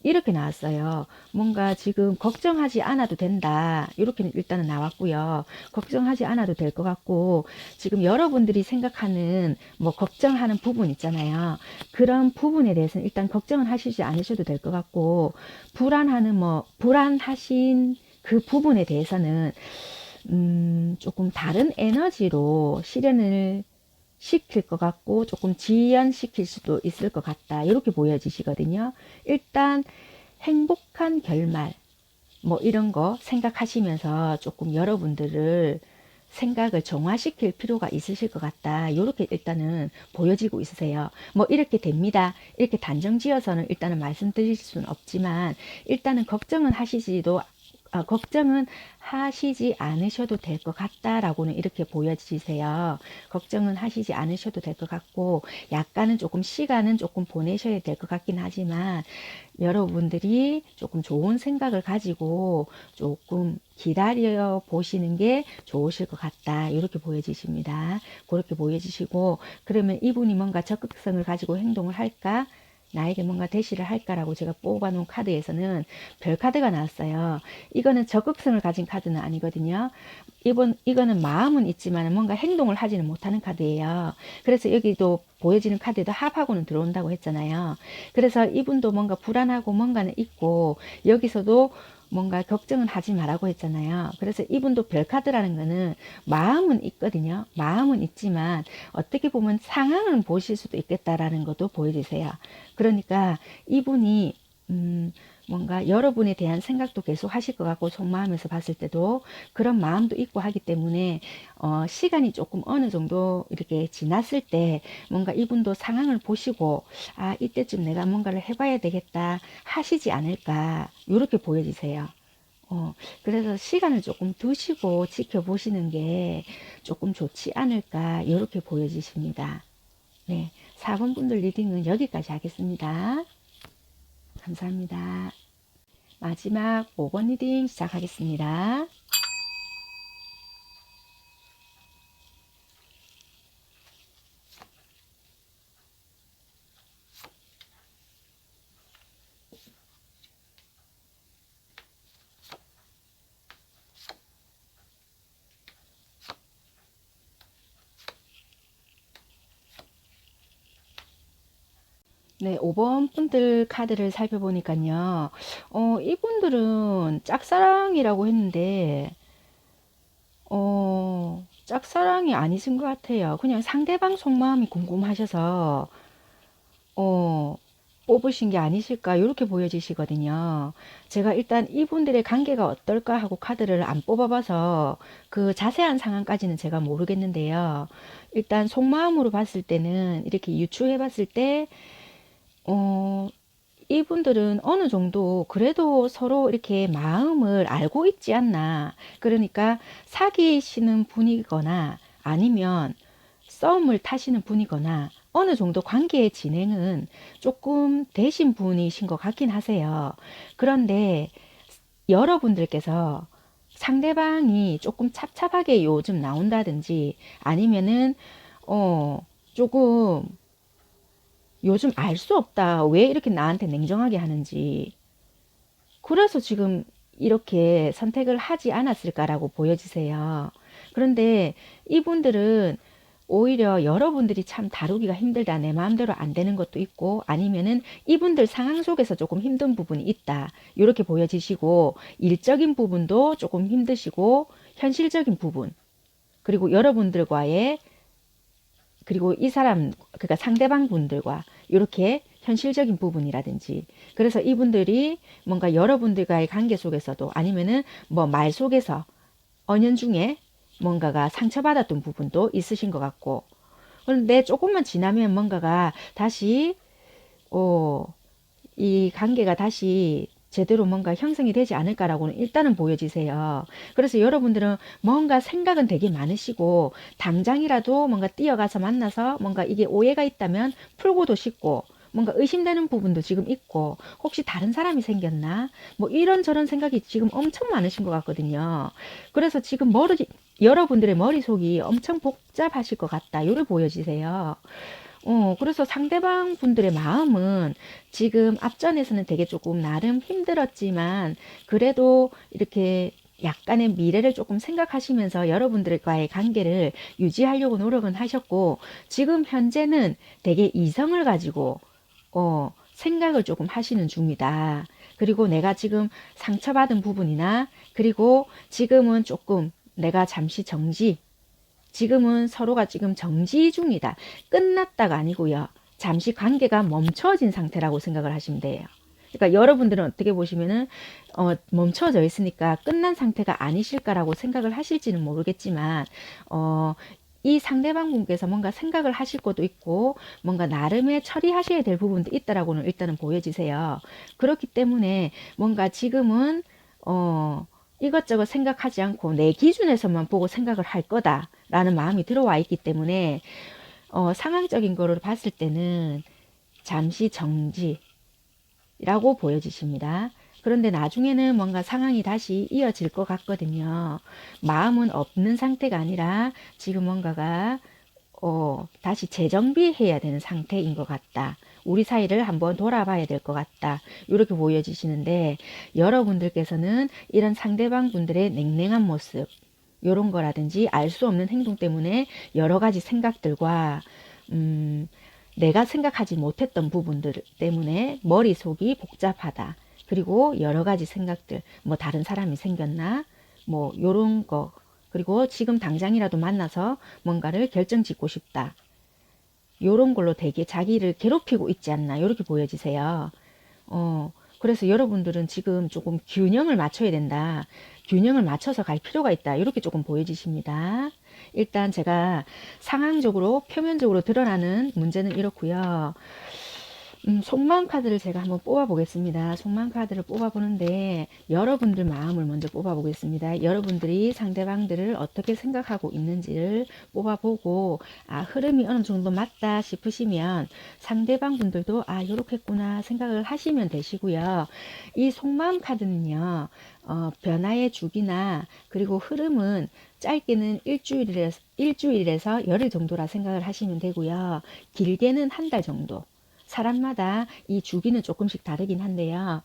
이렇게 나왔어요. 뭔가 지금 걱정하지 않아도 된다. 이렇게 일단은 나왔고요. 걱정하지 않아도 될 것 같고, 지금 여러분들이 생각하는 뭐 걱정하는 부분 있잖아요. 그런 부분에 대해서는 일단 걱정은 하시지 않으셔도 될 것 같고, 불안하신 그 부분에 대해서는 조금 다른 에너지로 실현을 시킬 것 같고 조금 지연시킬 수도 있을 것 같다. 이렇게 보여지시거든요. 일단 행복한 결말 뭐 이런 거 생각하시면서 조금 여러분들을 생각을 정화시킬 필요가 있으실 것 같다. 이렇게 일단은 보여지고 있으세요. 뭐 이렇게 됩니다. 이렇게 단정 지어서는 일단은 말씀드릴 수는 없지만 일단은 걱정은 하시지 않으셔도 될 것 같다라고는 이렇게 보여지세요. 걱정은 하시지 않으셔도 될 것 같고 약간은 조금 시간은 조금 보내셔야 될 것 같긴 하지만 여러분들이 조금 좋은 생각을 가지고 조금 기다려 보시는 게 좋으실 것 같다. 이렇게 보여지십니다. 그렇게 보여지시고 그러면 이분이 뭔가 적극성을 가지고 행동을 할까? 나에게 뭔가 대시를 할까라고 제가 뽑아놓은 카드에서는 별 카드가 나왔어요. 이거는 적극성을 가진 카드는 아니거든요. 이거는 마음은 있지만 뭔가 행동을 하지는 못하는 카드예요. 그래서 여기도 보여지는 카드에도 합하고는 들어온다고 했잖아요. 그래서 이분도 뭔가 불안하고 뭔가는 있고 여기서도 뭔가 걱정은 하지 말라고 했잖아요. 그래서 이분도 별카드라는 거는 마음은 있거든요. 마음은 있지만 어떻게 보면 상황을 보실 수도 있겠다라는 것도 보여주세요. 그러니까 이분이 뭔가 여러분에 대한 생각도 계속 하실 것 같고 속마음에서 봤을 때도 그런 마음도 있고 하기 때문에 시간이 조금 어느 정도 이렇게 지났을 때 뭔가 이분도 상황을 보시고 아 이때쯤 내가 뭔가를 해봐야 되겠다 하시지 않을까 이렇게 보여지세요. 그래서 시간을 조금 두시고 지켜보시는 게 조금 좋지 않을까 이렇게 보여지십니다. 네, 4번 분들 리딩은 여기까지 하겠습니다. 감사합니다. 마지막 5번 리딩 시작하겠습니다. 네, 5번 분들 카드를 살펴보니까요. 이분들은 짝사랑이라고 했는데, 짝사랑이 아니신 것 같아요. 그냥 상대방 속마음이 궁금하셔서, 어, 뽑으신 게 아니실까, 이렇게 보여지시거든요. 제가 일단 이분들의 관계가 어떨까 하고 카드를 안 뽑아봐서 그 자세한 상황까지는 제가 모르겠는데요. 일단 속마음으로 봤을 때는, 이렇게 유추해 봤을 때, 어, 이분들은 어느 정도 그래도 서로 이렇게 마음을 알고 있지 않나. 그러니까 사귀시는 분이거나 아니면 썸을 타시는 분이거나 어느 정도 관계의 진행은 조금 되신 분이신 것 같긴 하세요. 그런데 여러분들께서 상대방이 조금 찹찹하게 요즘 나온다든지 아니면은 조금 요즘 알 수 없다. 왜 이렇게 나한테 냉정하게 하는지. 그래서 지금 이렇게 선택을 하지 않았을까라고 보여지세요. 그런데 이분들은 오히려 여러분들이 참 다루기가 힘들다. 내 마음대로 안 되는 것도 있고 아니면은 이분들 상황 속에서 조금 힘든 부분이 있다. 이렇게 보여지시고 일적인 부분도 조금 힘드시고 현실적인 부분 그리고 여러분들과의 그리고 이 사람, 그러니까 상대방 분들과 이렇게 현실적인 부분이라든지, 그래서 이분들이 뭔가 여러분들과의 관계 속에서도 아니면은 뭐 말 속에서 은연중에 뭔가가 상처받았던 부분도 있으신 것 같고, 그런데 조금만 지나면 뭔가가 다시 이 관계가 다시 제대로 뭔가 형성이 되지 않을까라고는 일단은 보여지세요. 그래서 여러분들은 뭔가 생각은 되게 많으시고 당장이라도 뭔가 뛰어가서 만나서 뭔가 이게 오해가 있다면 풀고도 싶고 뭔가 의심되는 부분도 지금 있고 혹시 다른 사람이 생겼나 뭐 이런저런 생각이 지금 엄청 많으신 것 같거든요. 그래서 지금 여러분들의 머릿속이 엄청 복잡하실 것 같다 요를 보여지세요. 그래서 상대방 분들의 마음은 지금 앞전에서는 되게 조금 나름 힘들었지만 그래도 이렇게 약간의 미래를 조금 생각하시면서 여러분들과의 관계를 유지하려고 노력은 하셨고 지금 현재는 되게 이성을 가지고 생각을 조금 하시는 중이다. 그리고 내가 지금 상처받은 부분이나 그리고 지금은 조금 내가 잠시 지금은 서로가 지금 정지 중이다. 끝났다가 아니고요. 잠시 관계가 멈춰진 상태라고 생각을 하시면 돼요. 그러니까 여러분들은 어떻게 보시면은 멈춰져 있으니까 끝난 상태가 아니실까라고 생각을 하실지는 모르겠지만 이 상대방 분께서 뭔가 생각을 하실 것도 있고 뭔가 나름의 처리하셔야 될 부분도 있다라고는 일단은 보여지세요. 그렇기 때문에 뭔가 지금은 이것저것 생각하지 않고 내 기준에서만 보고 생각을 할 거다라는 마음이 들어와 있기 때문에 상황적인 거를 봤을 때는 잠시 정지라고 보여지십니다. 그런데 나중에는 뭔가 상황이 다시 이어질 것 같거든요. 마음은 없는 상태가 아니라 지금 뭔가가 다시 재정비해야 되는 상태인 것 같다. 우리 사이를 한번 돌아봐야 될 것 같다. 이렇게 보여지시는데 여러분들께서는 이런 상대방 분들의 냉랭한 모습 이런 거라든지 알 수 없는 행동 때문에 여러 가지 생각들과 내가 생각하지 못했던 부분들 때문에 머릿속이 복잡하다. 그리고 여러 가지 생각들, 뭐 다른 사람이 생겼나? 뭐 요런 거. 그리고 지금 당장이라도 만나서 뭔가를 결정 짓고 싶다. 요런 걸로 되게 자기를 괴롭히고 있지 않나. 요렇게 보여지세요. 그래서 여러분들은 지금 조금 균형을 맞춰야 된다. 균형을 맞춰서 갈 필요가 있다. 이렇게 조금 보여지십니다. 일단 제가 상황적으로 표면적으로 드러나는 문제는 이렇고요. 속마음 카드를 제가 한번 뽑아 보겠습니다. 속마음 카드를 뽑아 보는데 여러분들 마음을 먼저 뽑아 보겠습니다. 여러분들이 상대방들을 어떻게 생각하고 있는지를 뽑아 보고 흐름이 어느 정도 맞다 싶으시면 상대방 분들도 요렇겠구나 생각을 하시면 되시고요. 이 속마음 카드는요. 변화의 주기나 그리고 흐름은 짧게는 일주일에서 열흘 정도라 생각을 하시면 되고요. 길게는 한 달 정도. 사람마다 이 주기는 조금씩 다르긴 한데요.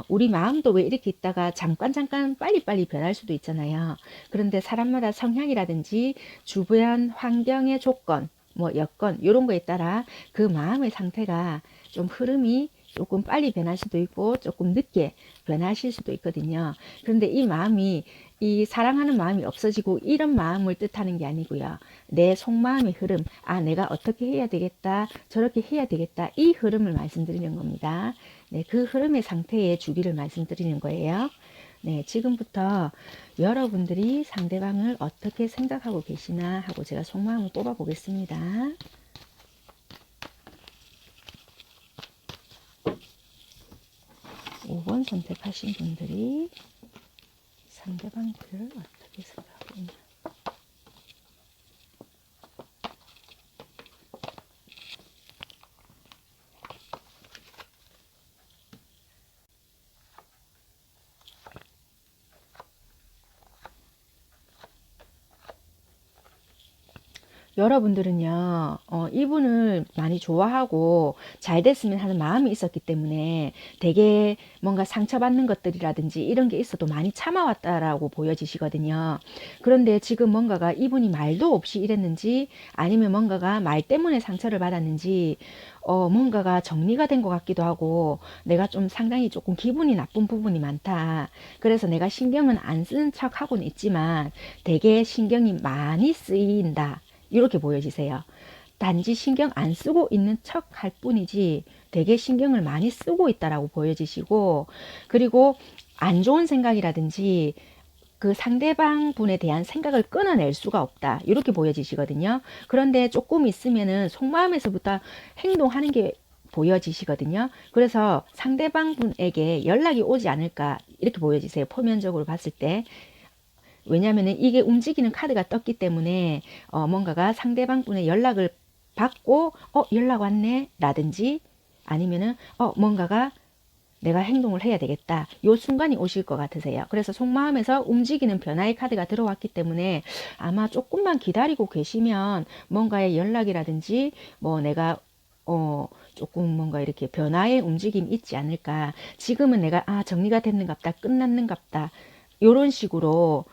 우리 마음도 왜 이렇게 있다가 잠깐 빨리빨리 변할 수도 있잖아요. 그런데 사람마다 성향이라든지 주변 환경의 조건, 뭐 여건 이런 거에 따라 그 마음의 상태가 좀 흐름이 조금 빨리 변할 수도 있고 조금 늦게 변하실 수도 있거든요. 그런데 이 사랑하는 마음이 없어지고 이런 마음을 뜻하는 게 아니고요. 내 속마음의 흐름, 내가 어떻게 해야 되겠다, 저렇게 해야 되겠다, 이 흐름을 말씀드리는 겁니다. 네, 그 흐름의 상태의 주기를 말씀드리는 거예요. 네, 지금부터 여러분들이 상대방을 어떻게 생각하고 계시나 하고 제가 속마음을 뽑아 보겠습니다. 5번 선택하신 분들이 상대방들을 어떻게 생각하고 있나. 여러분들은요, 이분을 많이 좋아하고 잘 됐으면 하는 마음이 있었기 때문에 되게 뭔가 상처받는 것들이라든지 이런 게 있어도 많이 참아왔다라고 보여지시거든요. 그런데 지금 뭔가가 이분이 말도 없이 이랬는지 아니면 뭔가가 말 때문에 상처를 받았는지 뭔가가 정리가 된 것 같기도 하고 내가 좀 상당히 조금 기분이 나쁜 부분이 많다. 그래서 내가 신경은 안 쓰는 척 하고는 있지만 되게 신경이 많이 쓰인다. 이렇게 보여지세요. 단지 신경 안 쓰고 있는 척 할 뿐이지 되게 신경을 많이 쓰고 있다라고 보여지시고 그리고 안 좋은 생각이라든지 그 상대방 분에 대한 생각을 끊어낼 수가 없다. 이렇게 보여지시거든요. 그런데 조금 있으면은 속마음에서부터 행동하는 게 보여지시거든요. 그래서 상대방 분에게 연락이 오지 않을까 이렇게 보여지세요. 표면적으로 봤을 때. 왜냐하면 이게 움직이는 카드가 떴기 때문에 뭔가가 상대방 분의 연락을 받고 연락 왔네 라든지 아니면은 뭔가가 내가 행동을 해야 되겠다. 요 순간이 오실 것 같으세요. 그래서 속마음에서 움직이는 변화의 카드가 들어왔기 때문에 아마 조금만 기다리고 계시면 뭔가의 연락이라든지 뭐 내가 조금 뭔가 이렇게 변화의 움직임이 있지 않을까. 지금은 내가 정리가 됐는갑다. 끝났는갑다. 요런 식으로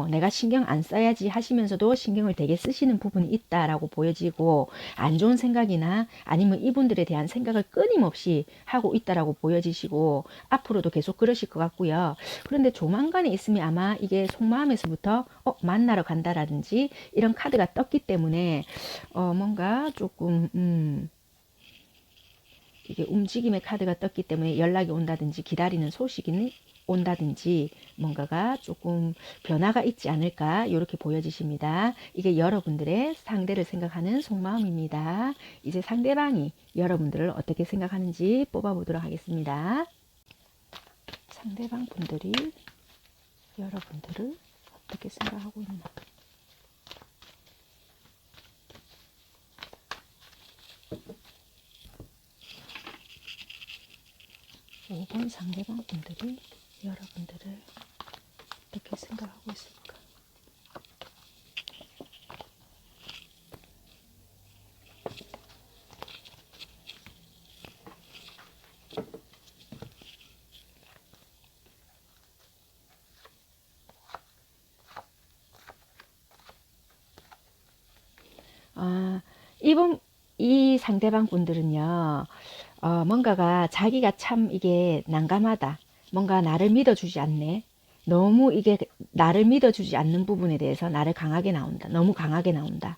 내가 신경 안 써야지 하시면서도 신경을 되게 쓰시는 부분이 있다라고 보여지고 안 좋은 생각이나 아니면 이분들에 대한 생각을 끊임없이 하고 있다라고 보여지시고 앞으로도 계속 그러실 것 같고요. 그런데 조만간에 있으면 아마 이게 속마음에서부터 만나러 간다라든지 이런 카드가 떴기 때문에 뭔가 조금 이게 움직임의 카드가 떴기 때문에 연락이 온다든지 기다리는 소식이 온다든지 뭔가가 조금 변화가 있지 않을까 이렇게 보여지십니다. 이게 여러분들의 상대를 생각하는 속마음입니다. 이제 상대방이 여러분들을 어떻게 생각하는지 뽑아보도록 하겠습니다. 상대방 분들이 여러분들을 어떻게 생각하고 있나. 5번 상대방 분들이 여러분들을 어떻게 생각하고 있을까? 이분, 이 상대방 분들은요, 뭔가가 자기가 참 이게 난감하다. 뭔가 나를 믿어주지 않네. 너무 이게 나를 믿어주지 않는 부분에 대해서 나를 강하게 나온다. 너무 강하게 나온다.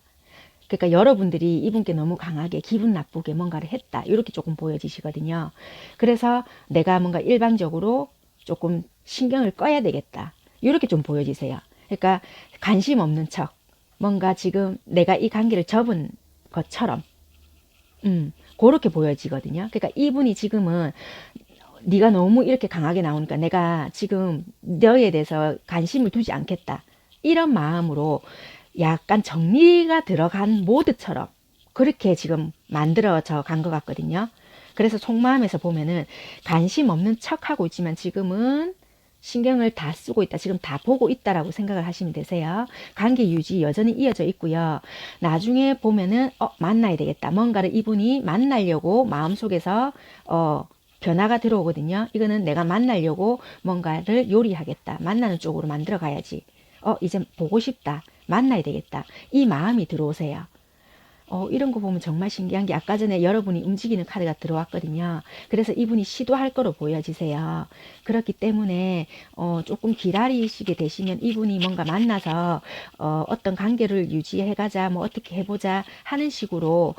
그러니까 여러분들이 이분께 너무 강하게 기분 나쁘게 뭔가를 했다. 이렇게 조금 보여지시거든요. 그래서 내가 뭔가 일방적으로 조금 신경을 꺼야 되겠다. 이렇게 좀 보여지세요. 그러니까 관심 없는 척. 뭔가 지금 내가 이 관계를 접은 것처럼 그렇게 보여지거든요. 그러니까 이분이 지금은 네가 너무 이렇게 강하게 나오니까 내가 지금 너에 대해서 관심을 두지 않겠다. 이런 마음으로 약간 정리가 들어간 모드처럼 그렇게 지금 만들어져 간 것 같거든요. 그래서 속마음에서 보면은 관심 없는 척 하고 있지만 지금은 신경을 다 쓰고 있다. 지금 다 보고 있다라고 생각을 하시면 되세요. 관계 유지 여전히 이어져 있고요. 나중에 보면은 만나야 되겠다. 뭔가를 이분이 만나려고 마음속에서 변화가 들어오거든요. 이거는 내가 만나려고 뭔가를 요리하겠다. 만나는 쪽으로 만들어 가야지. 이제 보고 싶다. 만나야 되겠다. 이 마음이 들어오세요. 이런 거 보면 정말 신기한 게 아까 전에 여러분이 움직이는 카드가 들어왔거든요. 그래서 이분이 시도할 거로 보여지세요. 그렇기 때문에 조금 기다리시게 되시면 이분이 뭔가 만나서 어떤 관계를 유지해가자, 뭐 어떻게 해보자 하는 식으로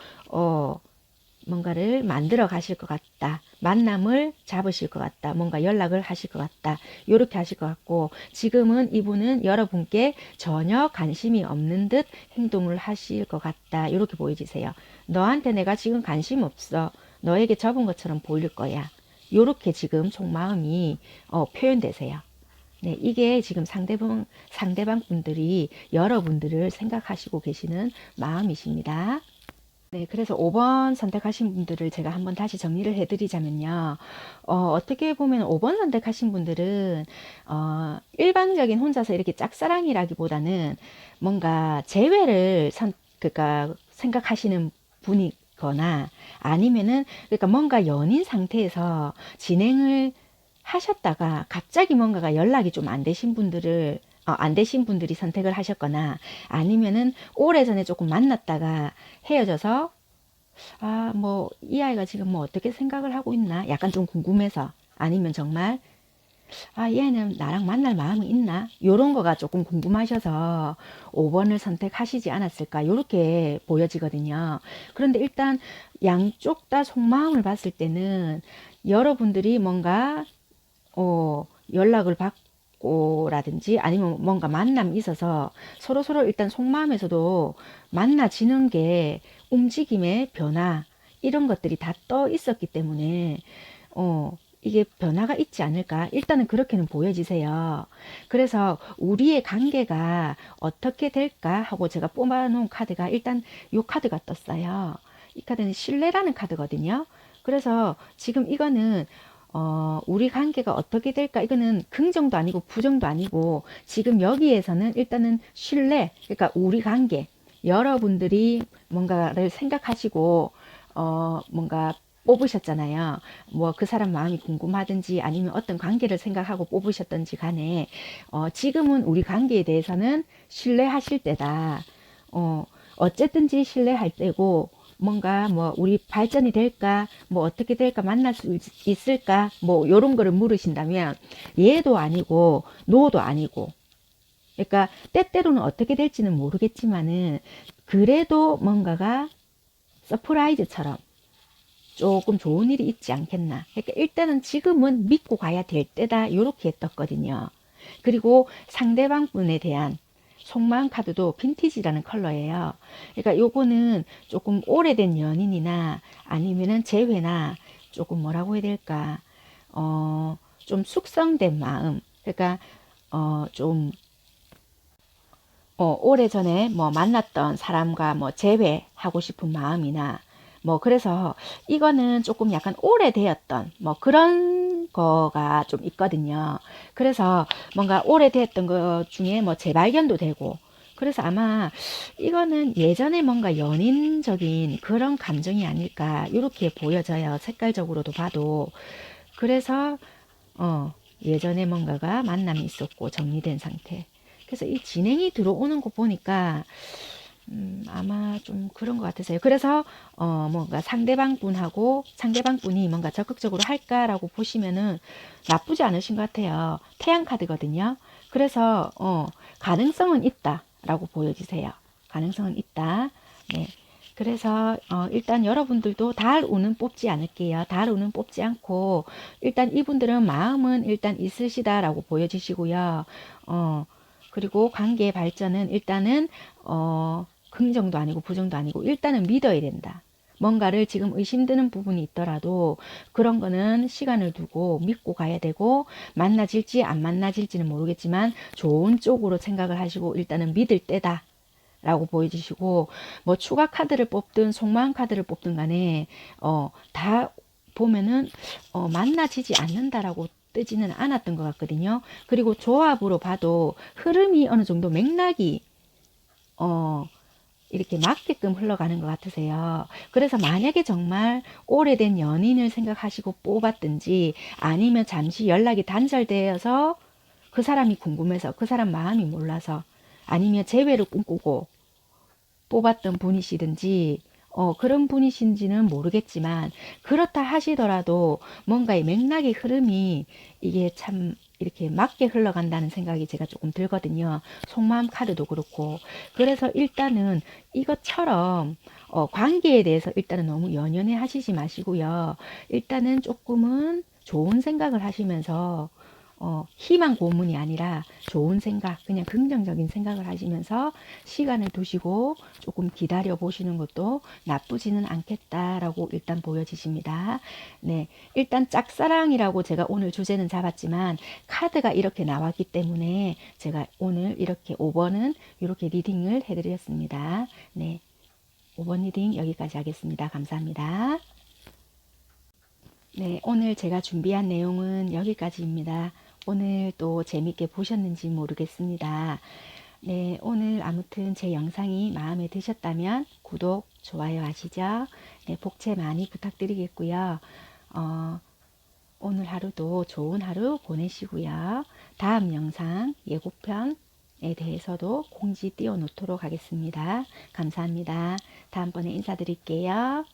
뭔가를 만들어 가실 것 같다. 만남을 잡으실 것 같다. 뭔가 연락을 하실 것 같다. 이렇게 하실 것 같고 지금은 이분은 여러분께 전혀 관심이 없는 듯 행동을 하실 것 같다. 이렇게 보여지세요. 너한테 내가 지금 관심 없어. 너에게 접은 것처럼 보일 거야. 이렇게 지금 속마음이 표현되세요. 네, 이게 지금 상대방 분들이 여러분들을 생각하시고 계시는 마음이십니다. 네, 그래서 5번 선택하신 분들을 제가 한번 다시 정리를 해드리자면요. 어떻게 보면 5번 선택하신 분들은, 일방적인 혼자서 이렇게 짝사랑이라기보다는 뭔가 재회를 그러니까 생각하시는 분이거나 아니면은, 그러니까 뭔가 연인 상태에서 진행을 하셨다가 갑자기 뭔가가 연락이 좀 안 되신 분들을 안 되신 분들이 선택을 하셨거나 아니면은 오래전에 조금 만났다가 헤어져서 뭐 이 아이가 지금 뭐 어떻게 생각을 하고 있나 약간 좀 궁금해서 아니면 정말 얘는 나랑 만날 마음이 있나 요런 거가 조금 궁금하셔서 5번을 선택하시지 않았을까 요렇게 보여지거든요. 그런데 일단 양쪽 다 속마음을 봤을 때는 여러분들이 뭔가 연락을 받고 있고라든지 아니면 뭔가 만남이 있어서 서로서로 일단 속마음에서도 만나지는 게 움직임의 변화 이런 것들이 다 떠 있었기 때문에 이게 변화가 있지 않을까? 일단은 그렇게는 보여지세요. 그래서 우리의 관계가 어떻게 될까 하고 제가 뽑아놓은 카드가 일단 이 카드가 떴어요. 이 카드는 신뢰라는 카드거든요. 그래서 지금 이거는 우리 관계가 어떻게 될까? 이거는 긍정도 아니고 부정도 아니고 지금 여기에서는 일단은 신뢰, 그러니까 우리 관계, 여러분들이 뭔가를 생각하시고 뭔가 뽑으셨잖아요. 뭐 그 사람 마음이 궁금하든지 아니면 어떤 관계를 생각하고 뽑으셨든지 간에 지금은 우리 관계에 대해서는 신뢰하실 때다. 어쨌든지 신뢰할 때고 뭔가 뭐 우리 발전이 될까 뭐 어떻게 될까 만날 수 있을까 뭐 요런 거를 물으신다면 예도 아니고 노도 아니고 그러니까 때때로는 어떻게 될지는 모르겠지만은 그래도 뭔가가 서프라이즈처럼 조금 좋은 일이 있지 않겠나. 그러니까 일단은 지금은 믿고 가야 될 때다. 이렇게 떴거든요. 그리고 상대방 분에 대한 속마음 카드도 빈티지라는 컬러예요. 그러니까 요거는 조금 오래된 연인이나 아니면은 재회나 조금 뭐라고 해야 될까. 좀 숙성된 마음. 그러니까 좀 오래전에 뭐 만났던 사람과 뭐 재회하고 싶은 마음이나 뭐 그래서 이거는 조금 약간 오래되었던 뭐 그런 거가 좀 있거든요. 그래서 뭔가 오래되었던 것 중에 뭐 재발견도 되고 그래서 아마 이거는 예전에 뭔가 연인적인 그런 감정이 아닐까 이렇게 보여져요. 색깔적으로도 봐도. 그래서 예전에 뭔가가 만남이 있었고 정리된 상태. 그래서 이 진행이 들어오는 거 보니까 아마 좀 그런 것 같으세요. 그래서 뭔가 상대방 분하고 상대방 분이 뭔가 적극적으로 할까라고 보시면은 나쁘지 않으신 것 같아요. 태양 카드거든요. 그래서 가능성은 있다라고 보여지세요. 가능성은 있다. 네. 그래서 일단 여러분들도 달 운은 뽑지 않을게요. 달 운은 뽑지 않고 일단 이분들은 마음은 일단 있으시다라고 보여지시고요. 그리고 관계의 발전은 일단은 긍정도 아니고 부정도 아니고 일단은 믿어야 된다. 뭔가를 지금 의심드는 부분이 있더라도 그런 거는 시간을 두고 믿고 가야 되고 만나질지 안 만나질지는 모르겠지만 좋은 쪽으로 생각을 하시고 일단은 믿을 때다. 라고 보여주시고 뭐 추가 카드를 뽑든 속마음 카드를 뽑든 간에 다 보면은 만나지지 않는다라고 뜨지는 않았던 것 같거든요. 그리고 조합으로 봐도 흐름이 어느 정도 맥락이 어 이렇게 맞게끔 흘러가는 것 같으세요. 그래서 만약에 정말 오래된 연인을 생각하시고 뽑았든지 아니면 잠시 연락이 단절되어서 그 사람이 궁금해서 그 사람 마음이 몰라서 아니면 재회를 꿈꾸고 뽑았던 분이시든지 그런 분이신지는 모르겠지만 그렇다 하시더라도 뭔가의 맥락의 흐름이 이게 참 이렇게 맞게 흘러간다는 생각이 제가 조금 들거든요. 속마음 카드도 그렇고 그래서 일단은 이것처럼 관계에 대해서 일단은 너무 연연해 하시지 마시고요. 일단은 조금은 좋은 생각을 하시면서 희망 고문이 아니라 좋은 생각, 그냥 긍정적인 생각을 하시면서 시간을 두시고 조금 기다려 보시는 것도 나쁘지는 않겠다라고 일단 보여지십니다. 네. 일단 짝사랑이라고 제가 오늘 주제는 잡았지만 카드가 이렇게 나왔기 때문에 제가 오늘 이렇게 5번은 이렇게 리딩을 해드렸습니다. 네. 5번 리딩 여기까지 하겠습니다. 감사합니다. 네, 오늘 제가 준비한 내용은 여기까지입니다. 오늘 또 재밌게 보셨는지 모르겠습니다. 네, 오늘 아무튼 제 영상이 마음에 드셨다면 구독, 좋아요 하시죠. 네, 복채 많이 부탁드리겠고요. 오늘 하루도 좋은 하루 보내시고요. 다음 영상 예고편에 대해서도 공지 띄워 놓도록 하겠습니다. 감사합니다. 다음번에 인사드릴게요.